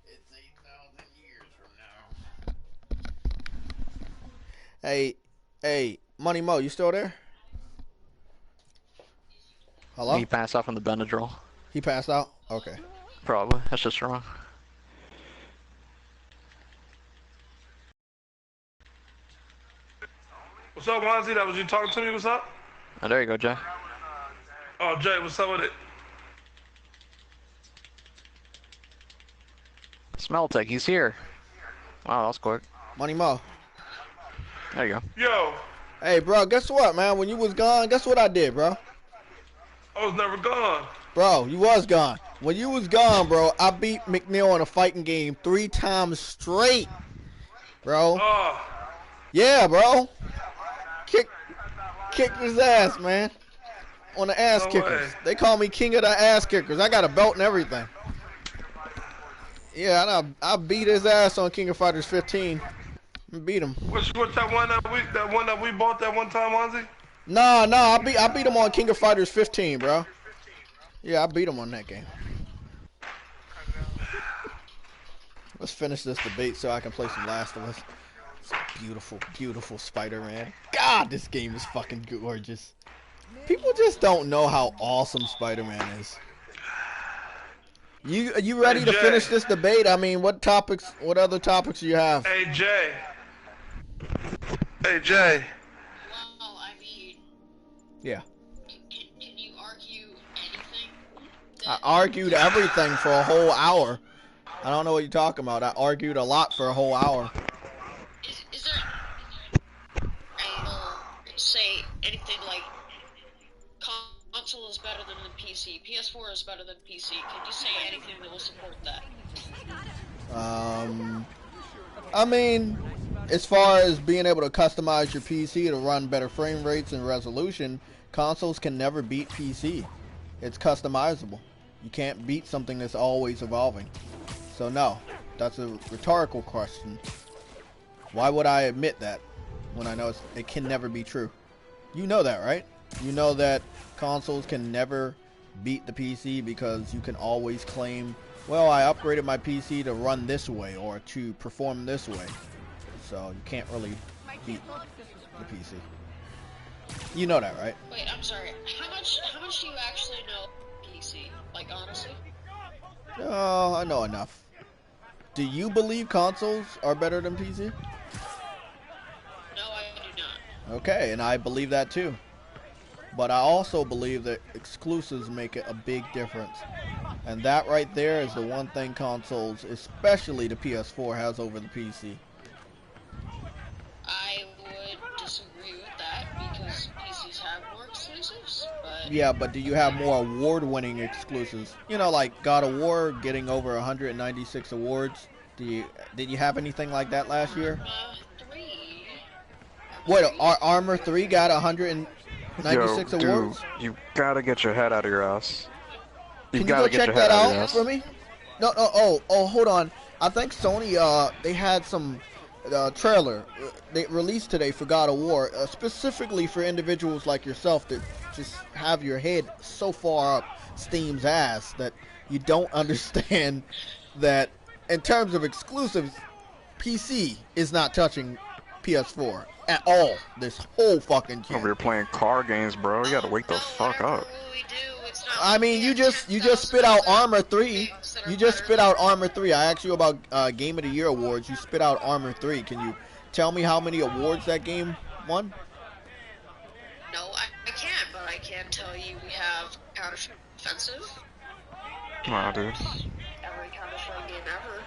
It's 8,000 years from now. Hey, Money Mo, you still there? Hello? He passed out from the Benadryl. He passed out? Okay. Probably. That's just wrong. What's up, Wanzi? That was you talking to me? What's up? Oh, there you go, Jay. Oh, Jay, what's up with it? Smell tech, he's here. Wow, that was quick. Money Mo. There you go. Yo. Hey, bro, guess what, man? When you was gone, guess what I did, bro? I was never gone. Bro, you was gone. When you was gone, bro, I beat McNeil in a fighting game 3 times straight, bro. Oh. Yeah, bro. Kicked his ass, man. On the ass kickers. They call me king of the ass kickers. I got a belt and everything. Yeah, and I beat his ass on King of Fighters 15. Beat him. What's that one that we bought that one time, Wanzi? Nah, I beat him on King of Fighters 15, bro. Yeah, I beat him on that game. Let's finish this debate so I can play some Last of Us. It's beautiful, beautiful Spider-Man. God, this game is fucking gorgeous. People just don't know how awesome Spider-Man is. You ready to finish this debate? I mean, what other topics do you have? Hey, Jay. Hey, Jay. Well, I mean... Yeah. Can you argue anything? I argued everything for a whole hour. I don't know what you're talking about. I argued a lot for a whole hour. Is there... I will say anything like... Console is better than the PC. PS4 is better than PC. Can you say anything that will support that? I mean, as far as being able to customize your PC to run better frame rates and resolution, consoles can never beat PC. It's customizable. You can't beat something that's always evolving. So no, that's a rhetorical question. Why would I admit that when I know it can never be true? You know that, right? You know that consoles can never beat the PC because you can always claim, well, I upgraded my PC to run this way or to perform this way. So you can't really beat the PC. You know that, right? Wait, I'm sorry. How much do you actually know PC? Like, honestly? Oh, I know enough. Do you believe consoles are better than PC? No, I do not. Okay, and I believe that too. But I also believe that exclusives make it a big difference. And that right there is the one thing consoles, especially the PS4, has over the PC. I would disagree with that because PCs have more exclusives, but... Yeah, but do you have more award-winning exclusives? You know, like God of War getting over 196 awards. Did you have anything like that last year? 3. Wait, Armor 3 got 196 awards? Dude, you gotta get your head out of your ass. Can you go check that out for me? No, oh, hold on. I think Sony, they had some trailer they released today for God of War, specifically for individuals like yourself that just have your head so far up Steam's ass that you don't understand that in terms of exclusives, PC is not touching PS4 at all this whole fucking year. Over here playing car games, bro. You gotta wake the fuck up. What we do it's not. I mean, you just spit out Armor 3. You just spit out Armor 3. I asked you about Game of the Year awards. You spit out Armor 3. Can you tell me how many awards that game won? No, I can't, but I can tell you we have counteroffensive. Nah, dude. Every Counter-Strike game ever.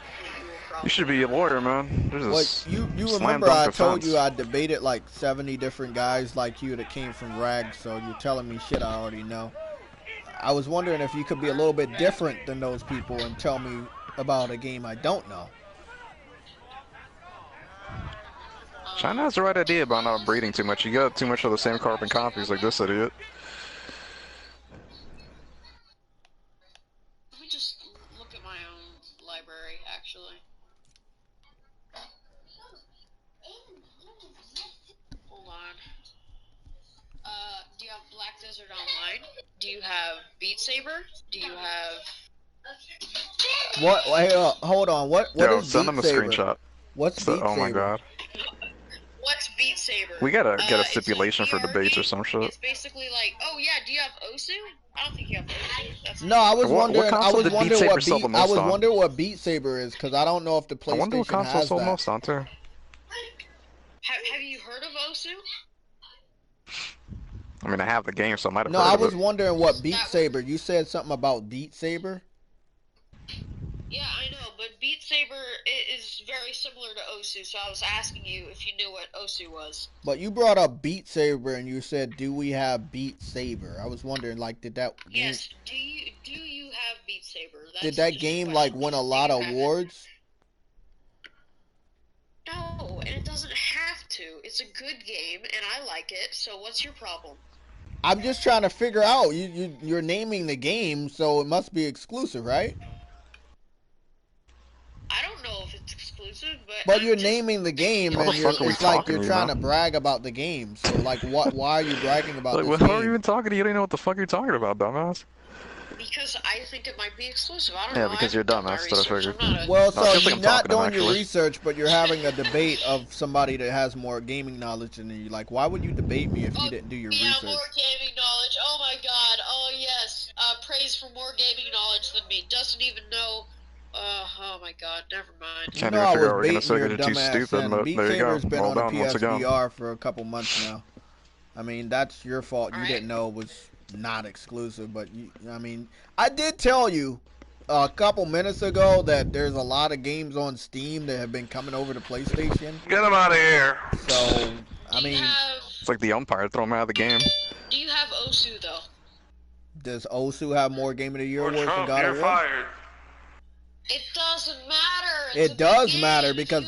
You should be a lawyer, man. There's you remember I told you I debated like 70 different guys like you that came from rags, so you're telling me shit I already know. I was wondering if you could be a little bit different than those people and tell me about a game I don't know. China has the right idea about not breeding too much. You got too much of the same carbon copies like this idiot. Let me just look at my own library, actually. Hold on. Do you have Black Desert Online? Do you have Beat Saber? Do you have... What? Hey, hold on. What Yo, is send Beat them a Saber? screenshot. What's Beat Saber? Oh my god. What's Beat Saber? We gotta get a It's stipulation for debates or some shit. It's basically like, oh yeah, do you have Osu? I don't think you have Osu. That's No, I was wondering. What I was did wondering Beat what Saber sell the most on? wondering what Beat Saber is because I don't know if the I wonder what PlayStation console has sold that. most on too. Have you heard of Osu? I mean, I have the game, so I might have No, heard I of was it. wondering what Beat Saber. You said something about Beat Saber. Yeah, I know, but Beat Saber is very similar to Osu, so I was asking you if you knew what Osu was. But you brought up Beat Saber and you said, "Do we have Beat Saber?" I was wondering, like, did that game, Yes, do you have Beat Saber? did that game like win a lot of awards? No, and it doesn't have to. It's a good game, and I like it. So what's your problem? I'm just trying to figure out. You're naming the game, so it must be exclusive, right? I don't know if it's exclusive, but you're naming the game, and it's like you're trying to about? brag about the game. So, like, why are you bragging about Like, this how game? are you even talking to you? You don't even know what the fuck you're talking about, dumbass. Because I think it might be exclusive. I don't Yeah, know. because you're dumb. That's what I figured. Well, No, it so feels like you're I'm not talking to him, doing your actually. research, but you're having a debate of somebody that has more gaming knowledge than you. Like, why would you debate me if you didn't do your research? More gaming knowledge. Oh my god. Oh yes. Praise for more gaming knowledge than me. Doesn't even know. Oh my god. Never mind. You know I was baiting your dumb ass in. Beat Saber's been on the PSVR for a couple months now. I mean, that's your fault. You didn't know it was not exclusive, but I mean, I did tell you a couple minutes ago that there's a lot of games on Steam that have been coming over to PlayStation. Get them out of here. So, I mean, it's like the umpire, throw him out of the game. Do you have Osu though? Does Osu have more Game of the Year awards than Trump, God you're of War? fired. It doesn't matter. It does matter because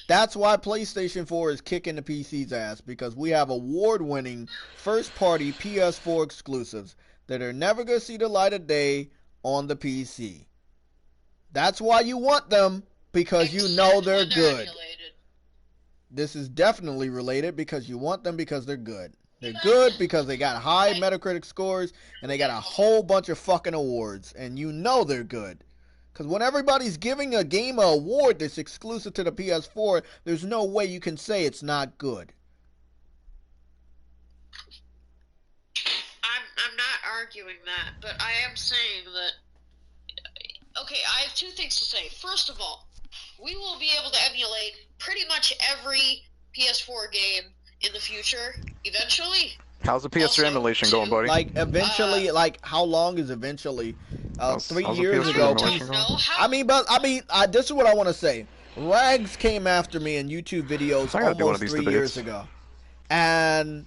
that's why PlayStation 4 is kicking the PC's ass, because we have award-winning first-party PS4 exclusives that are never going to see the light of day on the PC. That's why you want them, because you know they're good. This is definitely related because you want them because they're good. They're good because they got high Metacritic scores and they got a whole bunch of fucking awards, and you know they're good. Because when everybody's giving a game an award that's exclusive to the PS4, there's no way you can say it's not good. I'm not arguing that, but I am saying that... Okay, I have two things to say. First of all, we will be able to emulate pretty much every PS4 game in the future, eventually. How's the PS3 emulation going, buddy? Like, eventually, like, how long is eventually? 3 years ago. This is what I want to say. Rags came after me in YouTube videos almost 3 years ago. And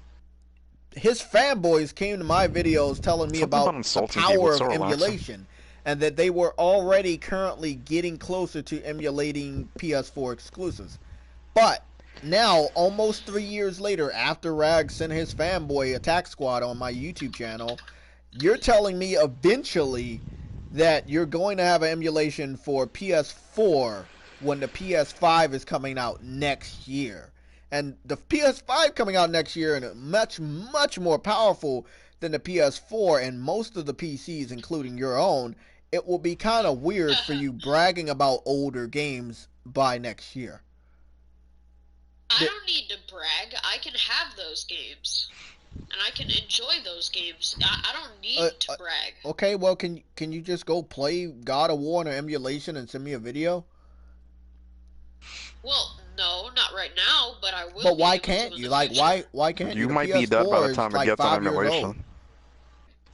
his fanboys came to my videos telling me about the power of emulation. And that they were already currently getting closer to emulating PS4 exclusives. But now, almost 3 years later, after Rags sent his fanboy attack squad on my YouTube channel, you're telling me eventually that you're going to have an emulation for PS4 when the PS5 is coming out next year. And the PS5 coming out next year and much, much more powerful than the PS4 and most of the PCs, including your own, it will be kind of weird for you bragging about older games by next year. I don't need to brag. I can have those games. and I can enjoy those games. I don't need to brag. Okay, well, can you just go play God of War on an emulation and send me a video? Well, no, not right now, but I will. But why can't you? Like, why can't you? You The might PS4 be dead by the time it like gets on 5 years old. emulation.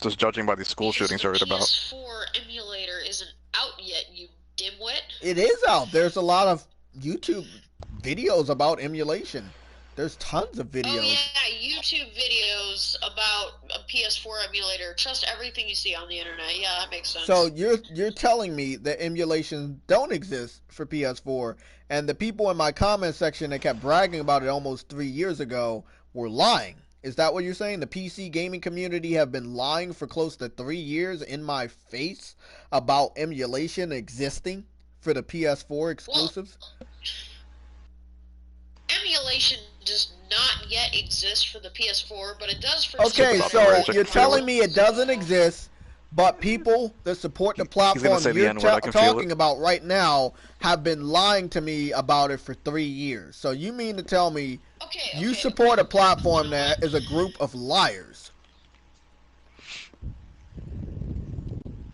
Just judging by these school shootings I read about. The PS4 emulator isn't out yet, you dimwit. It is out. There's a lot of YouTube videos about emulation. There's tons of videos. Oh yeah, YouTube videos about a PS4 emulator. Trust everything you see on the internet. Yeah, that makes sense. So you're telling me that emulations don't exist for PS4, and the people in my comment section that kept bragging about it almost 3 years ago were lying. Is that what you're saying? The PC gaming community have been lying for close to 3 years in my face about emulation existing for the PS4 exclusives? Well, emulation does not yet exist for the PS4, but it does for... Okay, so you're telling me it doesn't exist, but people that support the platform you're talking about right now have been lying to me about it for 3 years. So you mean to tell me you support a platform that is a group of liars?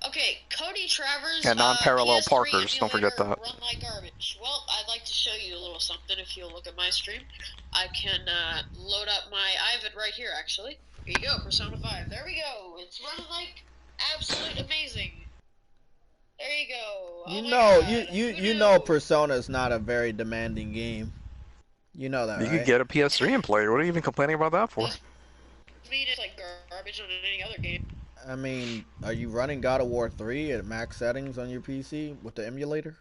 Okay, Cody Travers... And non-parallel PS3 Parkers, don't forget that. Run like garbage. Well, I'd like to show you a little something if you'll look at my stream. I can load up my... I have it right here, actually. Here you go, Persona 5. There we go. It's running like absolute amazing. There you go. You know Persona is not a very demanding game. You know that, right? You could get a PS3 and play. What are you even complaining about that for? I mean, it's like garbage on any other game. I mean, are you running God of War 3 at max settings on your PC with the emulator?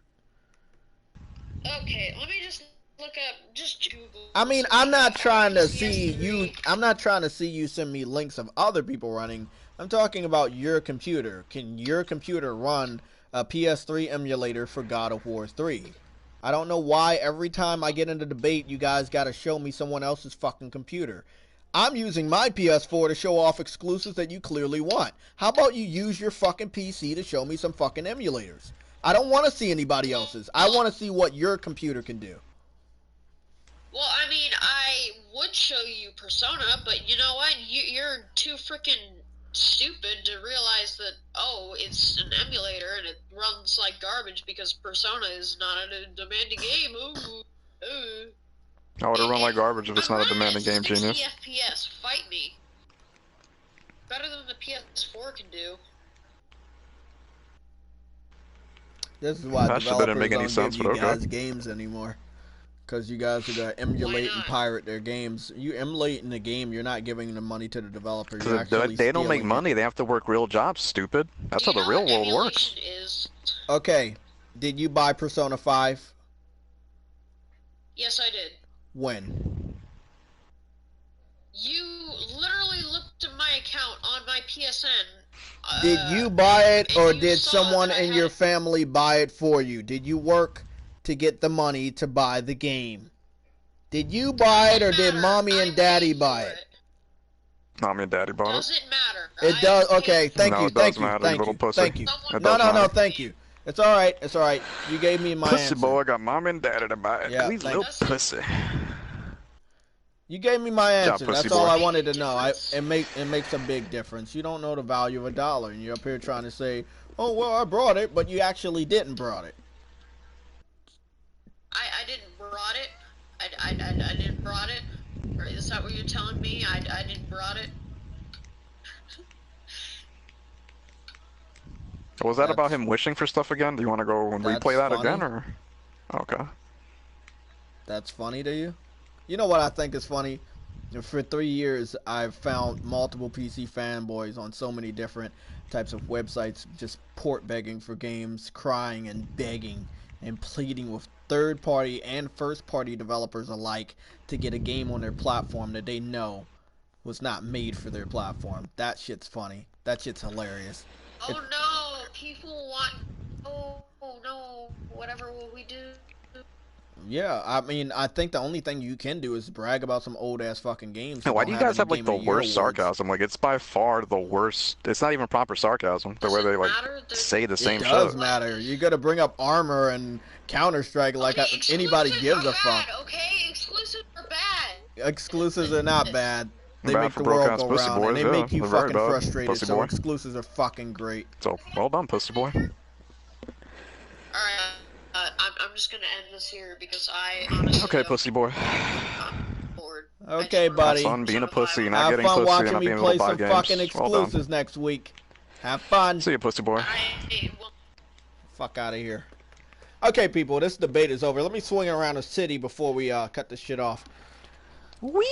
Okay, let me just look up, just Google. I mean, I'm not trying to see you send me links of other people running. I'm talking about your computer. Can your computer run a PS3 emulator for God of War 3? I don't know why every time I get into debate, you guys gotta show me someone else's fucking computer. I'm using my PS4 to show off exclusives that you clearly want. How about you use your fucking PC to show me some fucking emulators? I don't want to see anybody else's. I want to see what your computer can do. Well, I mean, I would show you Persona, but you know what? You're too freaking stupid to realize that, oh, it's an emulator and it runs like garbage because Persona is not a demanding game. Ooh. How would it run like garbage if it's not a demanding game, genius? 60 FPS, fight me. Better than the PS4 can do. This is why that developers didn't make any don't sense, give you but guys games anymore. Because you guys are going to emulate and pirate their games. You emulate in the game, you're not giving the money to the developer. You're actually they don't make money, they have to work real jobs, stupid. That's how the real world works. Okay, did you buy Persona 5? Yes, I did. When? You literally looked at my account on my PSN. Did you buy it, or did someone in your family buy it for you? Did you work to get the money to buy the game? Did you buy it, or did mommy and daddy buy it? Mommy and daddy bought it. Doesn't matter. It does. Okay, thank you, thank you, matter, thank you you, thank you. No, thank you. It's all right. It's all right. You gave me my pussy answer. boy, I got mom and daddy to buy it. Yeah, little pussy. You gave me my answer. That's all boy. I wanted to know. It makes a big difference. You don't know the value of a dollar, and you're up here trying to say, "Oh well, I brought it," but you actually didn't brought it. I didn't brought it. I didn't brought it. Or is that what you're telling me? I didn't brought it. Was that about him wishing for stuff again? Do you want to go and replay that again, or? Okay. That's funny to you? You know what I think is funny? For 3 years, I've found multiple PC fanboys on so many different types of websites just port begging for games, crying and begging and pleading with third-party and first-party developers alike to get a game on their platform that they know was not made for their platform. That shit's funny. That shit's hilarious. Oh no, people want... Oh no, whatever will we do? Yeah, I mean, I think the only thing you can do is brag about some old-ass fucking games. Why do you guys have, like, the worst sarcasm? Like, it's by far the worst. It's not even proper sarcasm, the way they, like, say the same shit. It does matter. You gotta bring up Armor and Counter-Strike like anybody gives a fuck. Okay, exclusives are bad. Exclusives are not bad. They Bad make for the broke world ass go pussy round, boys, and they yeah. make you They're very fucking bad. frustrated. Pussy So boy. exclusives are fucking great. So well done, pussy boy. Alright, I'm just gonna end this here because I honestly Okay, pussy boy. bored. Okay, buddy. Have fun being a pussy, not Have getting fun pussy, and watching not me being able play to buy some games. fucking Well done. exclusives next week. Have fun. See you, pussy boy. Fuck out of here. Okay, people, this debate is over. Let me swing around the city before we cut this shit off. Wee!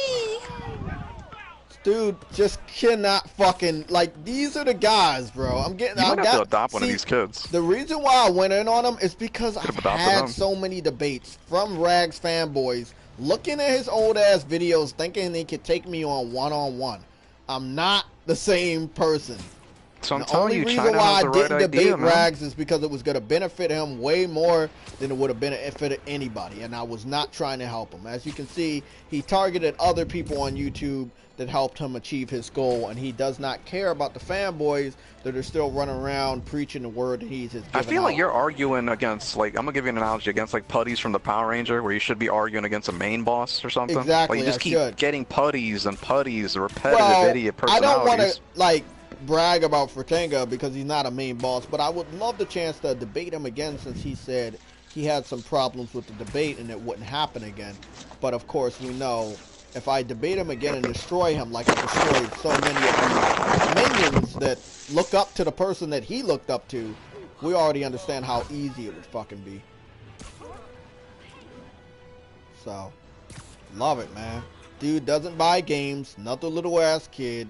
Dude just cannot fucking, like, these are the guys, bro. I'm getting. You might have to adopt one of these kids. The reason why I went in on him is because I've had them. so many debates from Rags fanboys looking at his old ass videos thinking they could take me on one-on-one. I'm not the same person. So I'm the telling only you, reason China why has I the didn't right debate idea, man. Rags is because it was going to benefit him way more than it would have benefited anybody, and I was not trying to help him. As you can see, he targeted other people on YouTube that helped him achieve his goal, and he does not care about the fanboys that are still running around preaching the word that he's given I feel like out. you're arguing against, like, I'm gonna give you an analogy, against like putties from the Power Ranger, where you should be arguing against a main boss or something. Exactly, Like, you just I keep should. getting putties and putties, repetitive idiot I personalities. don't want to, like, brag about Fratanga because he's not a main boss, but I would love the chance to debate him again since he said he had some problems with the debate and it wouldn't happen again. But of course we know if I debate him again and destroy him like I destroyed so many of these minions that look up to the person that he looked up to, we already understand how easy it would fucking be. So, love it, man. Dude doesn't buy games, another little ass kid.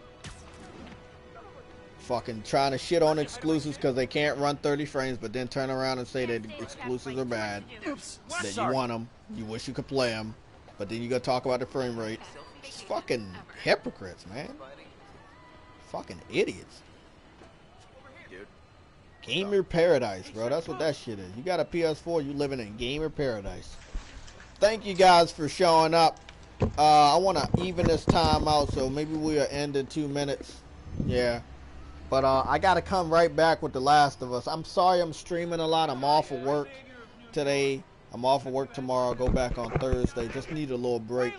Fucking trying to shit on exclusives because they can't run 30 frames, but then turn around and say that exclusives are bad. Oops. That Sorry. you want them, you wish you could play them, but then you go talk about the frame rate. It's fucking hypocrites, man. Fucking idiots. Gamer paradise, bro. That's what that shit is. You got a PS4, you living in gamer paradise. Thank you guys for showing up. I want to even this time out, so maybe we'll end in 2 minutes. Yeah. But I got to come right back with The Last of Us. I'm sorry I'm streaming a lot. I'm off of work today. I'm off of work tomorrow. I'll go back on Thursday. Just need a little break.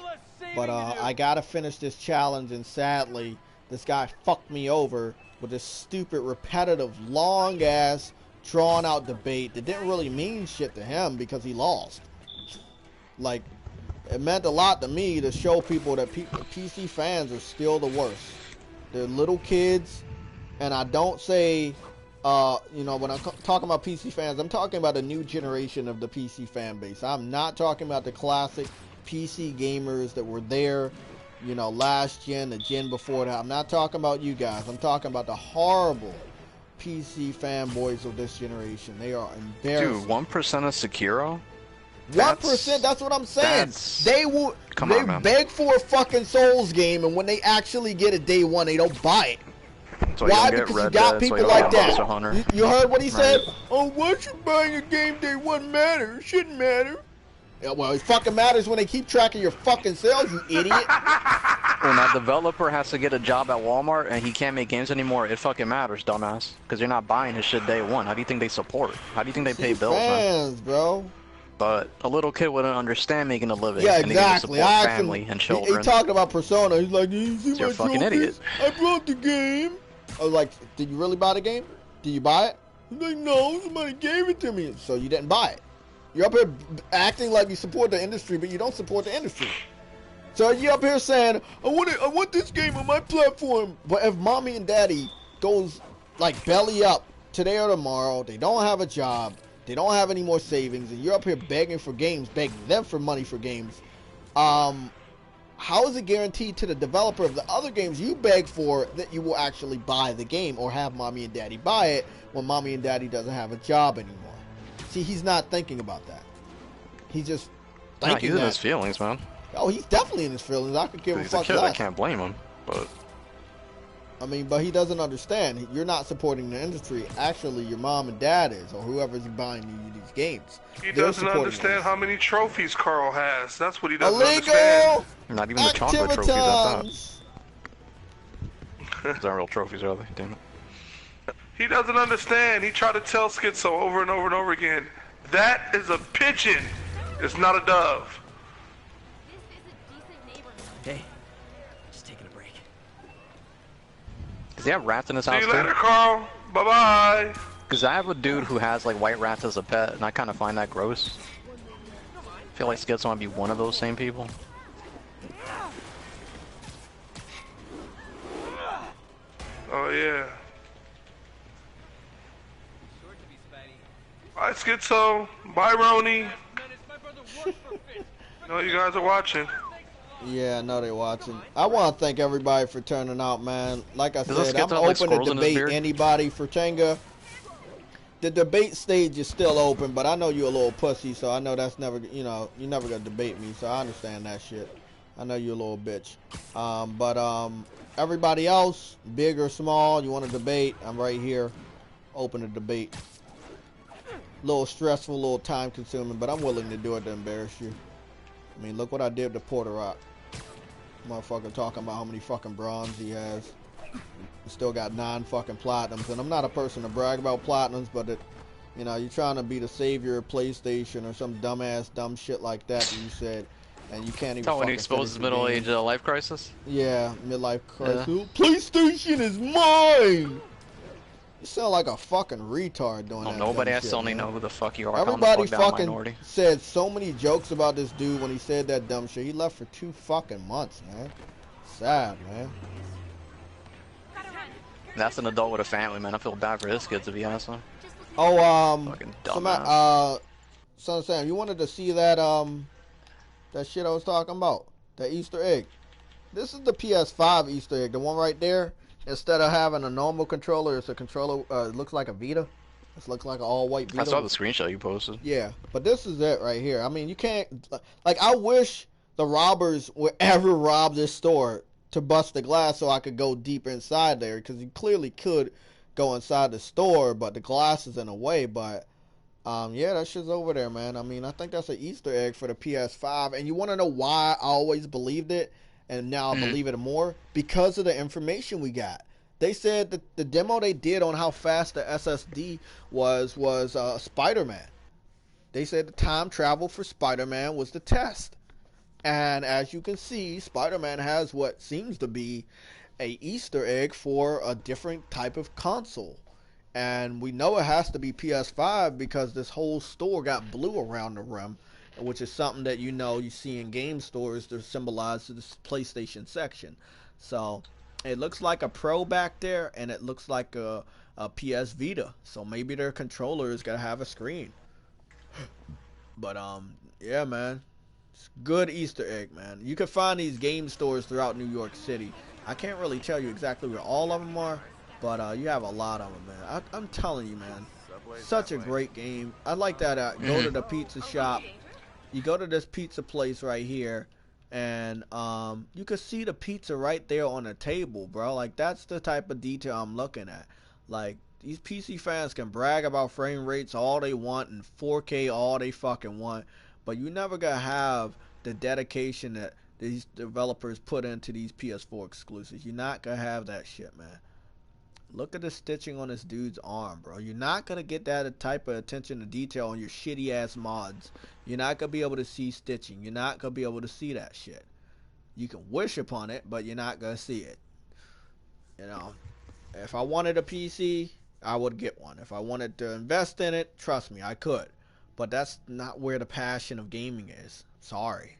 But I got to finish this challenge, and sadly, this guy fucked me over with this stupid, repetitive, long-ass, drawn-out debate that didn't really mean shit to him because he lost. Like, it meant a lot to me to show people that PC fans are still the worst. They're little kids. And I don't say, you know, when I'm talking about PC fans, I'm talking about a new generation of the PC fan base. I'm not talking about the classic PC gamers that were there, you know, last gen, the gen before that. I'm not talking about you guys. I'm talking about the horrible PC fanboys of this generation. They are embarrassing. Dude, 1% of Sekiro? 1%, that's what I'm saying. They will, beg for a fucking Souls game, and when they actually get it day one, they don't buy it. So why? Because you got people like that. You heard what he said? Oh, why should buying a game day one matter? It shouldn't matter. Yeah, well, it fucking matters when they keep track of your fucking sales, you idiot. When that developer has to get a job at Walmart and he can't make games anymore, it fucking matters, dumbass. Because you're not buying his shit day one. How do you think they support? How do you think they pay bills, fans, man? Bro. But a little kid wouldn't understand making a living. Yeah, and exactly. Support family and children. He talked about Persona. He's like, you see You're my a fucking trophies? idiot. I brought the game. I was like, did you really buy the game? Did you buy it? He's like, no, somebody gave it to me. So you didn't buy it. You're up here acting like you support the industry, but you don't support the industry. So you're up here saying, I want this game on my platform. But if mommy and daddy goes like belly up today or tomorrow, they don't have a job, they don't have any more savings, and you're up here begging for games, begging them for money for games, how is it guaranteed to the developer of the other games you beg for that you will actually buy the game or have mommy and daddy buy it when mommy and daddy doesn't have a job anymore? See, he's not thinking about that. He's just thinking he's in his feelings, man. Oh, he's definitely in his feelings. I could give a fuck He's a kid, less. I can't blame him, but... I mean, but he doesn't understand. You're not supporting the industry. Actually, your mom and dad is, or whoever's buying you these games. He doesn't understand how many trophies Carl has. That's what he doesn't Illegal understand. Not even the chocolate trophies at that. Those aren't real trophies, are they? Damn it. He doesn't understand. He tried to tell Schizo over and over and over again. That is a pigeon. It's not a dove. Hey, just taking a break. Does he have rats in his See house you too? later, Carl. Bye-bye. Because I have a dude who has like white rats as a pet, and I kind of find that gross. I feel like Skits want to be one of those same people. Oh, yeah. Bye, Schizo. Bye, Roni. No, you guys are watching. Yeah, I know they're watching. I want to thank everybody for turning out, man. Like I said, I'm have, like, open to squirrels in his debate beard? anybody for Tenga. The debate stage is still open, but I know you're a little pussy, so I know that's never, you know, you're never gonna debate me, so I understand that shit. I know you're a little bitch. But everybody else, big or small, you want to debate, I'm right here, open to debate. A little stressful, a little time consuming, but I'm willing to do it to embarrass you. I mean, look what I did to Porter Rock. Motherfucker talking about how many fucking bronze he has. He still got 9 fucking platinums, and I'm not a person to brag about platinums, but it, you know, you're trying to be the savior of PlayStation or some dumbass dumb shit like that you said, and you can't even. Oh, when he exposes middle-age life crisis. Yeah, midlife crisis. Yeah. PlayStation is mine. You sound like a fucking retard doing that. Nobody has shit, to only man. know who the fuck you are. Everybody fucking said so many jokes about this dude when he said that dumb shit. He left for 2 fucking months, man. Sad, man. That's an adult with a family, man. I feel bad for this kid, to be honest. Oh, fucking dumbass. Son of Sam, you wanted to see that that shit I was talking about, that Easter egg. This is the PS5 Easter egg, the one right there. Instead of having a normal controller, it's a controller. It looks like a Vita. It looks like an all-white Vita. I saw the screenshot you posted. Yeah, but this is it right here. I mean, you can't. Like, I wish the robbers would ever rob this store to bust the glass so I could go deeper inside there, because you clearly could go inside the store, but the glass is in the way. But yeah, that shit's over there, man. I mean, I think that's an Easter egg for the PS5, and you want to know why I always believed it? And now I believe it more because of the information we got. They said that the demo they did on how fast the SSD was Spider-Man. They said the time travel for Spider-Man was the test. And as you can see, Spider-Man has what seems to be a Easter egg for a different type of console. And we know it has to be PS5 because this whole store got blue around the rim, which is something that you know you see in game stores to symbolize this PlayStation section. So it looks like a Pro back there, and it looks like a PS Vita. So maybe their controller is gonna have a screen. But yeah, man, it's good Easter egg, man. You can find these game stores throughout New York City. I can't really tell you exactly where all of them are, but you have a lot of them, man. I'm telling you, man, such a great game. I like that. Go to the pizza shop. You go to this pizza place right here, and you can see the pizza right there on the table, bro. Like, that's the type of detail I'm looking at. Like, these PC fans can brag about frame rates all they want and 4K all they fucking want, but you never gonna have the dedication that these developers put into these PS4 exclusives. You're not gonna have that shit, man. Look at the stitching on this dude's arm, bro. You're not going to get that type of attention to detail on your shitty ass mods. You're not going to be able to see stitching. You're not going to be able to see that shit. You can wish upon it, but you're not going to see it. You know, if I wanted a PC, I would get one. If I wanted to invest in it, trust me, I could. But that's not where the passion of gaming is. Sorry.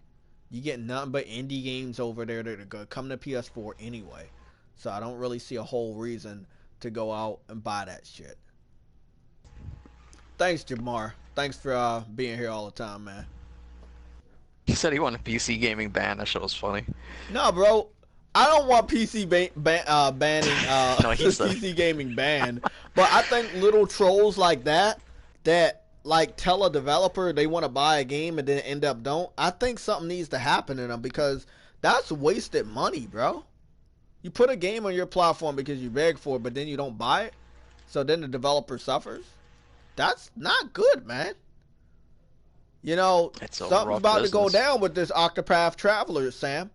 You get nothing but indie games over there that are going to come to PS4 anyway. So I don't really see a whole reason to go out and buy that shit. Thanks, Jamar. Thanks for being here all the time, man. He said he wanted PC gaming ban. That shit was funny. No, bro. I don't want PC banning no, PC gaming banned. But I think little trolls like that like tell a developer they want to buy a game and then end up don't. I think something needs to happen to them because that's wasted money, bro. You put a game on your platform because you beg for it, but then you don't buy it, so then the developer suffers. That's not good, man. You know, something's about to go down with this Octopath Traveler, Sam.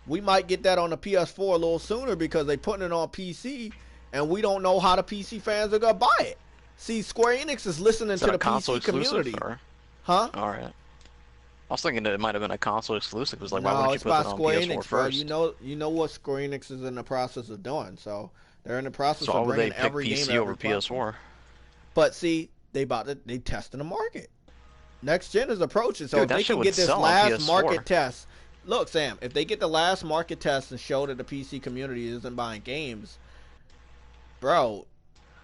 We might get that on the PS4 a little sooner because they putting it on PC, and we don't know how the PC fans are gonna buy it. See, Square Enix is listening to the PC community. Or? Huh? All right. I was thinking that it might have been a console exclusive. It was like, why No, wouldn't you it's put by that on Square PS4 Enix, bro. first? You know what Square Enix is in the process of doing. So they're in the process So why of would they bringing pick every game PC to over every platform. PS4? But see, they testing the market. Next gen is approaching, so Dude, if that they shit can would get this sell on last PS4. market test, look, Sam, if they get the last market test and show that the PC community isn't buying games, bro,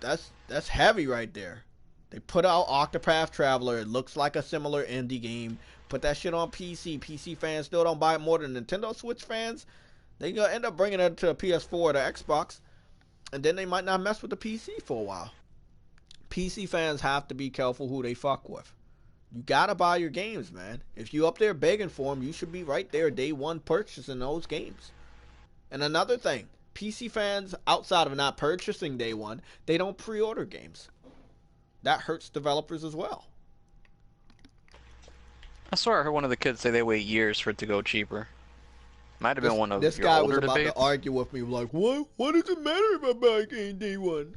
that's heavy right there. They put out Octopath Traveler. It looks like a similar indie game. Put that shit on PC. PC fans still don't buy it more than Nintendo Switch fans. They gonna end up bringing it to a PS4 or the Xbox, and then they might not mess with the PC for a while. PC fans have to be careful who they fuck with. You gotta buy your games, man. If you up there begging for them, you should be right there day one purchasing those games. And another thing, PC fans, outside of not purchasing day one, they don't pre-order games. That hurts developers as well. I swear I heard one of the kids say they wait years for it to go cheaper. Might have been one of this your guy older was about debates. to argue with me like, what does it matter if I buy a game day one?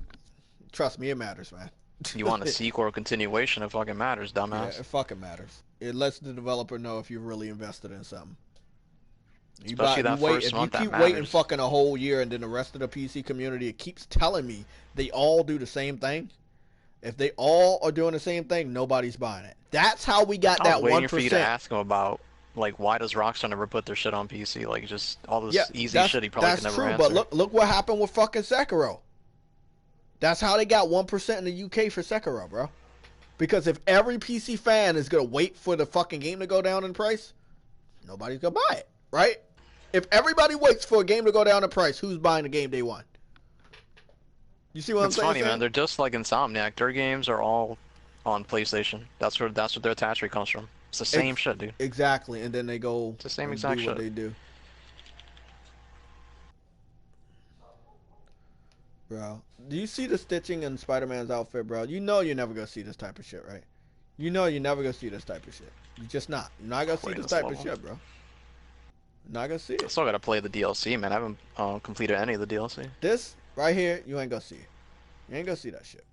Trust me, it matters, man. You want a sequel or continuation, it fucking matters, dumbass. Yeah, it fucking matters. It lets the developer know if you're really invested in something. Especially that first month, if you keep that waiting matters. fucking a whole year and then the rest of the PC community it keeps telling me they all do the same thing. If they all are doing the same thing, nobody's buying it. That's how we got that 1%. I was waiting for you to ask him about, like, why does Rockstar never put their shit on PC? Like, just all this easy shit he probably could never answer. That's true, but look what happened with fucking Sekiro. That's how they got 1% in the UK for Sekiro, bro. Because if every PC fan is going to wait for the fucking game to go down in price, nobody's going to buy it, right? If everybody waits for a game to go down in price, who's buying the game day one? You see what I'm saying? It's funny, man. They're just like Insomniac. Their games are all on PlayStation. That's where their attach rate comes from. It's the same shit, dude. Exactly, and then they go it's the same and exact do shit. what they do. Bro, do you see the stitching in Spider-Man's outfit, bro? You know you're never gonna see this type of shit, right? You know you're never gonna see this type of shit. You're just not. You're not gonna see this type of shit, bro. You're not gonna see it. I still gotta play the DLC, man. I haven't completed any of the DLC. This right here, you ain't gonna see it. You ain't gonna see that shit.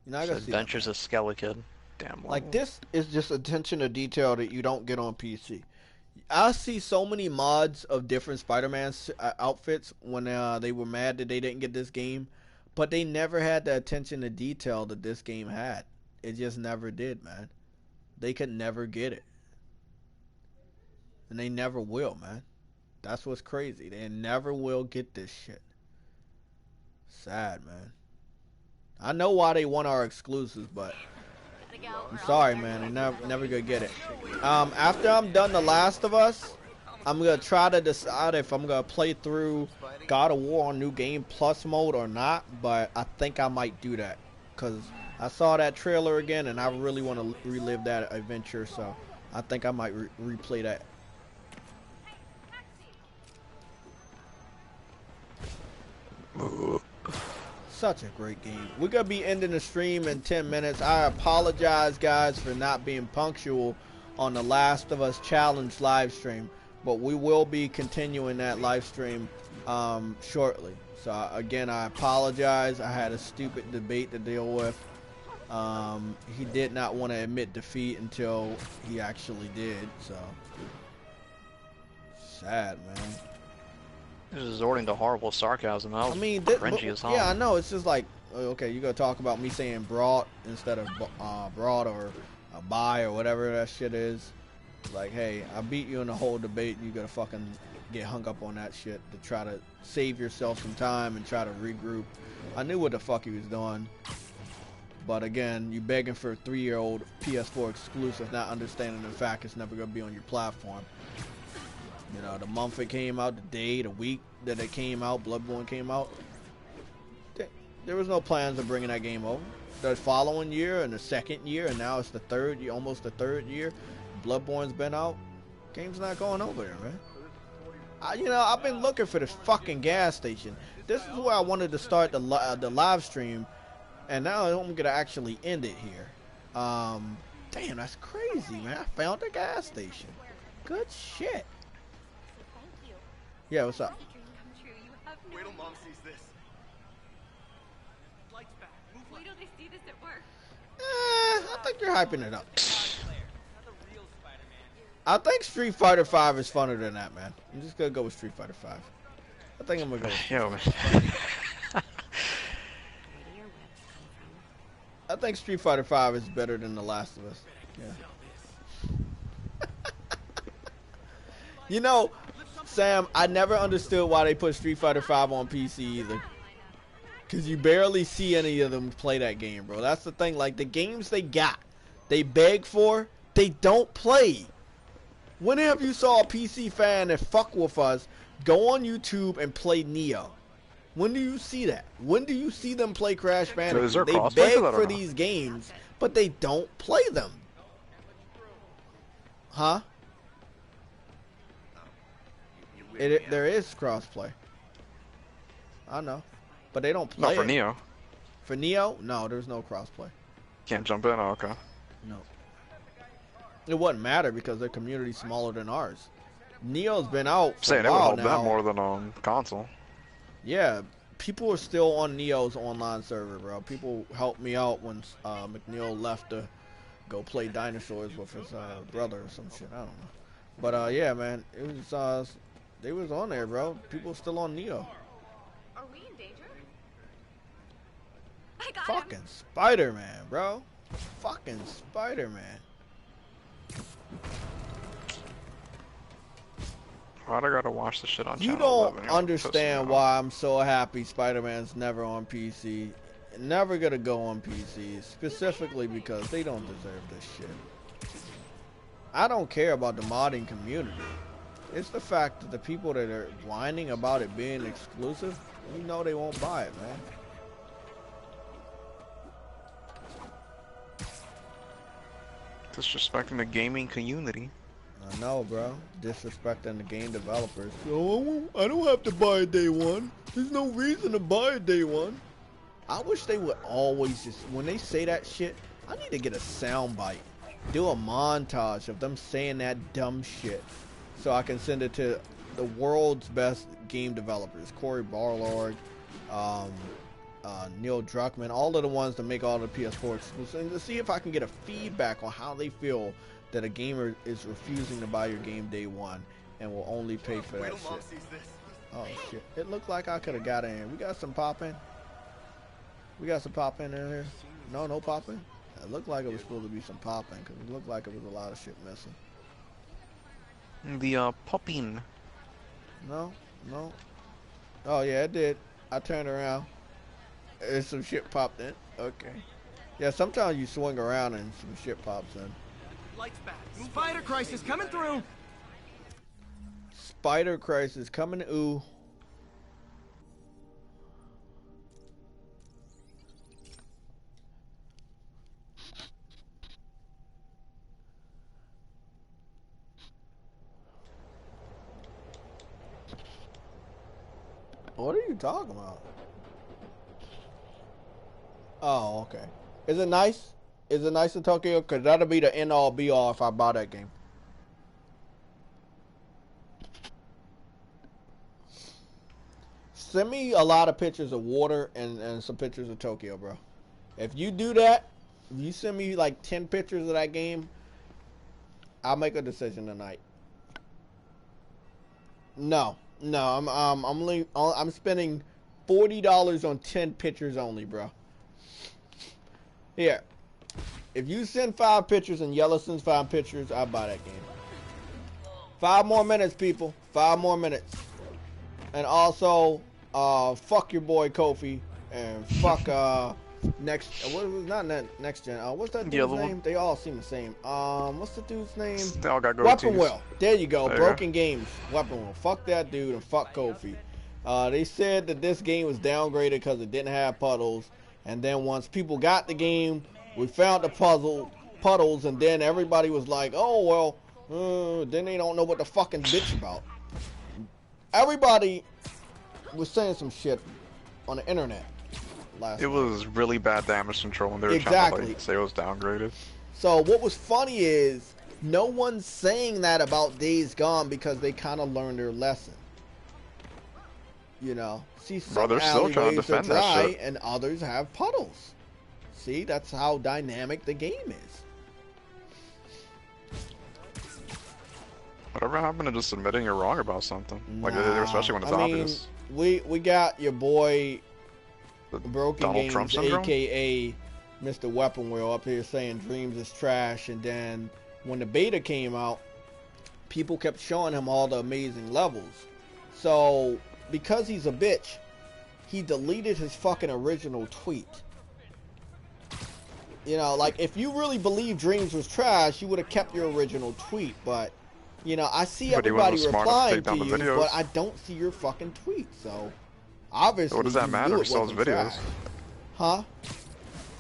You're not gonna see Adventures of Skelekid. Damn. Like, this is just attention to detail that you don't get on PC. I see so many mods of different Spider-Man outfits when they were mad that they didn't get this game, but they never had the attention to detail that this game had. It just never did, man. They could never get it. And they never will, man. That's what's crazy. They never will get this shit. Sad, man. I know why they want our exclusives, but I'm sorry, man. They're never gonna get it. After I'm done The Last of Us, I'm gonna try to decide if I'm gonna play through God of War on New Game Plus mode or not. But I think I might do that because I saw that trailer again, and I really want to relive that adventure. So I think I might replay that. Such a great game. We're going to be ending the stream in 10 minutes. I apologize, guys, for not being punctual on the Last of Us Challenge live stream. But we will be continuing that live stream shortly. So, again, I apologize. I had a stupid debate to deal with. He did not want to admit defeat until he actually did. So, sad, man. Resorting to horrible sarcasm. I mean, cringy as hell. Yeah, I know. It's just like, okay, you gotta talk about me saying broad instead of broad or bi or whatever that shit is. Like, hey, I beat you in the whole debate. You gotta fucking get hung up on that shit to try to save yourself some time and try to regroup. I knew what the fuck he was doing. But again, you begging for a 3-year-old PS4 exclusive, not understanding the fact it's never gonna be on your platform. You know, the month it came out, the day, the week that it came out, Bloodborne came out, there was no plans of bringing that game over. The following year and the second year, and now it's the third year, almost the third year, Bloodborne's been out. Game's not going over there, man. You know, I've been looking for this fucking gas station. This is where I wanted to start the live stream, and now I'm gonna actually end it here. Damn, that's crazy, man. I found the gas station. Good shit. Yeah, what's up? Wait till Mom sees this. Lights back. Move Wait till they see this at work. I think you're hyping it up. I think Street Fighter 5 is funner than that, man. I'm just gonna go with Street Fighter 5. I think I'm gonna go with Yo, man. I think Street Fighter 5 is better than The Last of Us. Yeah. You know, Sam, I never understood why they put Street Fighter 5 on PC either. Cause you barely see any of them play that game, bro. That's the thing. Like the games they got, they beg for, they don't play. Whenever you saw a PC fan that fuck with us, go on YouTube and play Neo. When do you see that? When do you see them play Crash Bandicoot? They beg for these games, but they don't play them. Huh? There is crossplay. I know. But they don't play Not for Neo. For Neo? No, there's no crossplay. Can't jump in? Oh, okay. No. It wouldn't matter because their community's smaller than ours. Neo's been out for a while it would hold now. that more than on console. Yeah, people are still on Neo's online server, bro. People helped me out when McNeil left to go play dinosaurs with his brother or some shit. I don't know. But yeah, man, it was they was on there, bro. People still on Neo. Are we in danger? I got Fucking Spider-Man, bro. Fucking Spider-Man. Why'd I gotta watch the shit on You channel don't 11? understand why I'm so happy Spider-Man's never on PC. Never gonna go on PC. Specifically because they don't deserve this shit. I don't care about the modding community. It's the fact that the people that are whining about it being exclusive, you know they won't buy it, man. Disrespecting the gaming community. I know, bro. Disrespecting the game developers. Oh, I don't have to buy it day one. There's no reason to buy it day one. I wish they would always just, when they say that shit, I need to get a sound bite. Do a montage of them saying that dumb shit. So I can send it to the world's best game developers. Cory Barlog, Neil Druckmann, all of the ones that make all the PS4 exclusives. And to see if I can get a feedback on how they feel that a gamer is refusing to buy your game day one and will only pay for that shit. Oh shit. It looked like I could have got in. We got some popping. We got some popping in here. No, no popping. It looked like it was supposed to be some popping because it looked like it was a lot of shit missing. The popping. No, no. Oh yeah, it did. I turned around. There's some shit popped in. Okay. Yeah, sometimes you swing around and some shit pops in. Lights back. Spider crisis coming through. Spider crisis coming. Ooh. What are you talking about? Oh, okay. Is it nice? Is it nice in Tokyo? Because that'll be the end-all, be-all if I buy that game. Send me a lot of pictures of water and some pictures of Tokyo, bro. If you do that, if you send me like 10 pictures of that game, I'll make a decision tonight. No, I'm spending $40 on 10 pictures only, bro. Here, if you send 5 pictures and Yellow sends 5 pictures, I'll buy that game. 5 more minutes, people. 5 more minutes. And also, fuck your boy Kofi and fuck next. What was not next gen? What's that dude's name? They all seem the same. What's the dude's name? They all got Weapon Wheel. There you go. Broken Games. Weapon Wheel. Fuck that dude and fuck Kofi. They said that this game was downgraded because it didn't have puddles. And then once people got the game, we found the puddles, and then everybody was like, "Oh well," then they don't know what the fucking bitch about. Everybody was saying some shit on the internet last night. Was really bad damage control, and they were trying to like, say it was downgraded. So what was funny is no one's saying that about Days Gone because they kind of learned their lesson. You know, see, some alleyways are dry and others have puddles. See, that's how dynamic the game is. Whatever happened to just admitting you're wrong about something? Like, especially when it's obvious. We got your boy Broken Donald Games, Trump syndrome? aka Mr. Weapon Wheel, up here saying Dreams is trash, and then when the beta came out, people kept showing him all the amazing levels. So, because he's a bitch, he deleted his fucking original tweet. You know, like, if you really believe Dreams was trash, you would have kept your original tweet, but, you know, I see everybody replying to you, but I don't see your fucking tweet, so, obviously, what does that matter if he sells videos? Trash. Huh?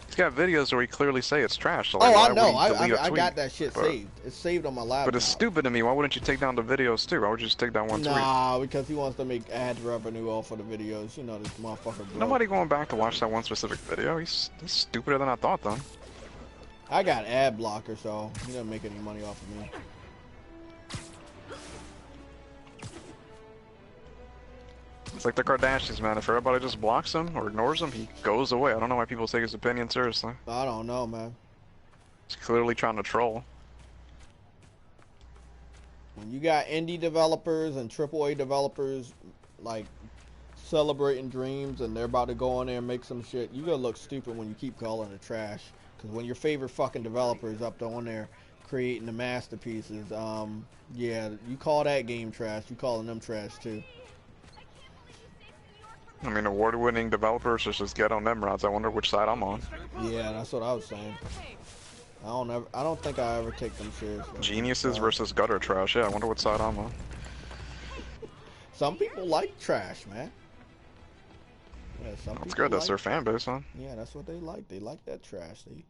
He's got videos where he clearly say it's trash. So like, oh, I know. I got that shit saved. It's saved on my laptop. But it's stupid to me. Why wouldn't you take down the videos too? Why would you just take down one tweet? Nah, because he wants to make ad revenue off of the videos. You know, this motherfucker broke. Nobody going back to watch that one specific video. He's stupider than I thought, though. I got ad blocker, so he doesn't make any money off of me. It's like the Kardashians, man. If everybody just blocks him or ignores him, he goes away. I don't know why people take his opinion seriously. I don't know, man. He's clearly trying to troll. When you got indie developers and AAA developers, like, celebrating Dreams and they're about to go on there and make some shit, you gonna look stupid when you keep calling it trash. Because when your favorite fucking developer is up on there creating the masterpieces, yeah, you call that game trash, you calling them trash too. I mean, award-winning developers just get on them rods. I wonder which side I'm on. Yeah, that's what I was saying. I don't think I ever take them seriously. Geniuses versus gutter trash. Yeah, I wonder what side I'm on. Some people like trash, man. Yeah, that's good. That's their fan base, huh? Yeah, that's what they like. They like that trash. They,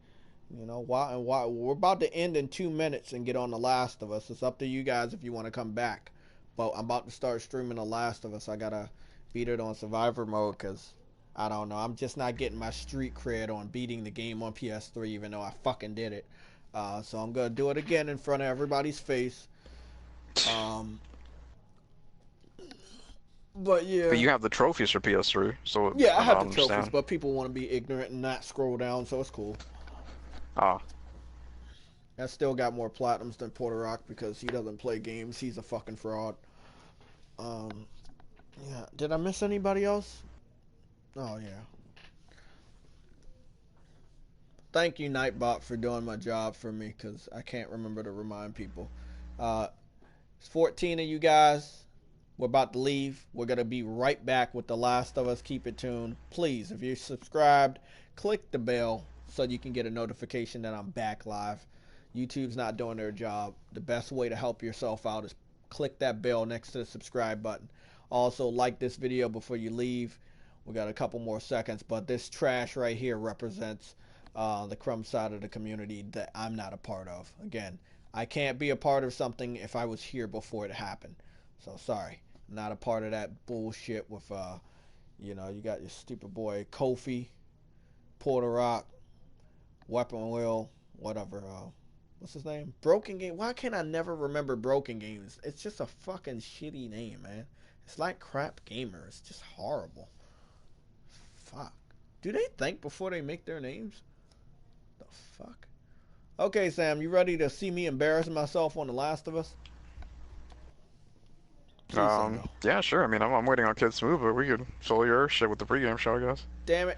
you know, why we're about to end in 2 minutes and get on The Last of Us. It's up to you guys if you want to come back. But I'm about to start streaming The Last of Us. I gotta beat it on survivor mode because I don't know. I'm just not getting my street cred on beating the game on PS3, even though I fucking did it. So I'm gonna do it again in front of everybody's face. But yeah. But you have the trophies for PS3, so yeah, I have the trophies, but people want to be ignorant and not scroll down, so it's cool. Ah. I still got more platinums than Porter Rock because he doesn't play games. He's a fucking fraud. Yeah. Did I miss anybody else? Oh yeah. Thank you, Nightbot, for doing my job for me because I can't remember to remind people. It's 14 of you guys. We're about to leave. We're going to be right back with The Last of Us. Keep it tuned. Please, if you're subscribed, click the bell so you can get a notification that I'm back live. YouTube's not doing their job. The best way to help yourself out is click that bell next to the subscribe button. Also, like this video before you leave. We got a couple more seconds, but this trash right here represents the crumb side of the community that I'm not a part of. Again, I can't be a part of something if I was here before it happened. So, sorry. Not a part of that bullshit with, you know, you got your stupid boy Kofi, Porter Rock, Weapon Wheel, whatever. What's his name? Broken Game. Why can't I never remember Broken Games? It's just a fucking shitty name, man. It's like Crap Gamer. It's just horrible. Fuck. Do they think before they make their names? The fuck? Okay, Sam, you ready to see me embarrass myself on The Last of Us? Yeah, sure. I mean, I'm waiting on Kids to move, but we could fill your shit with the pregame show, I guess. Damn it.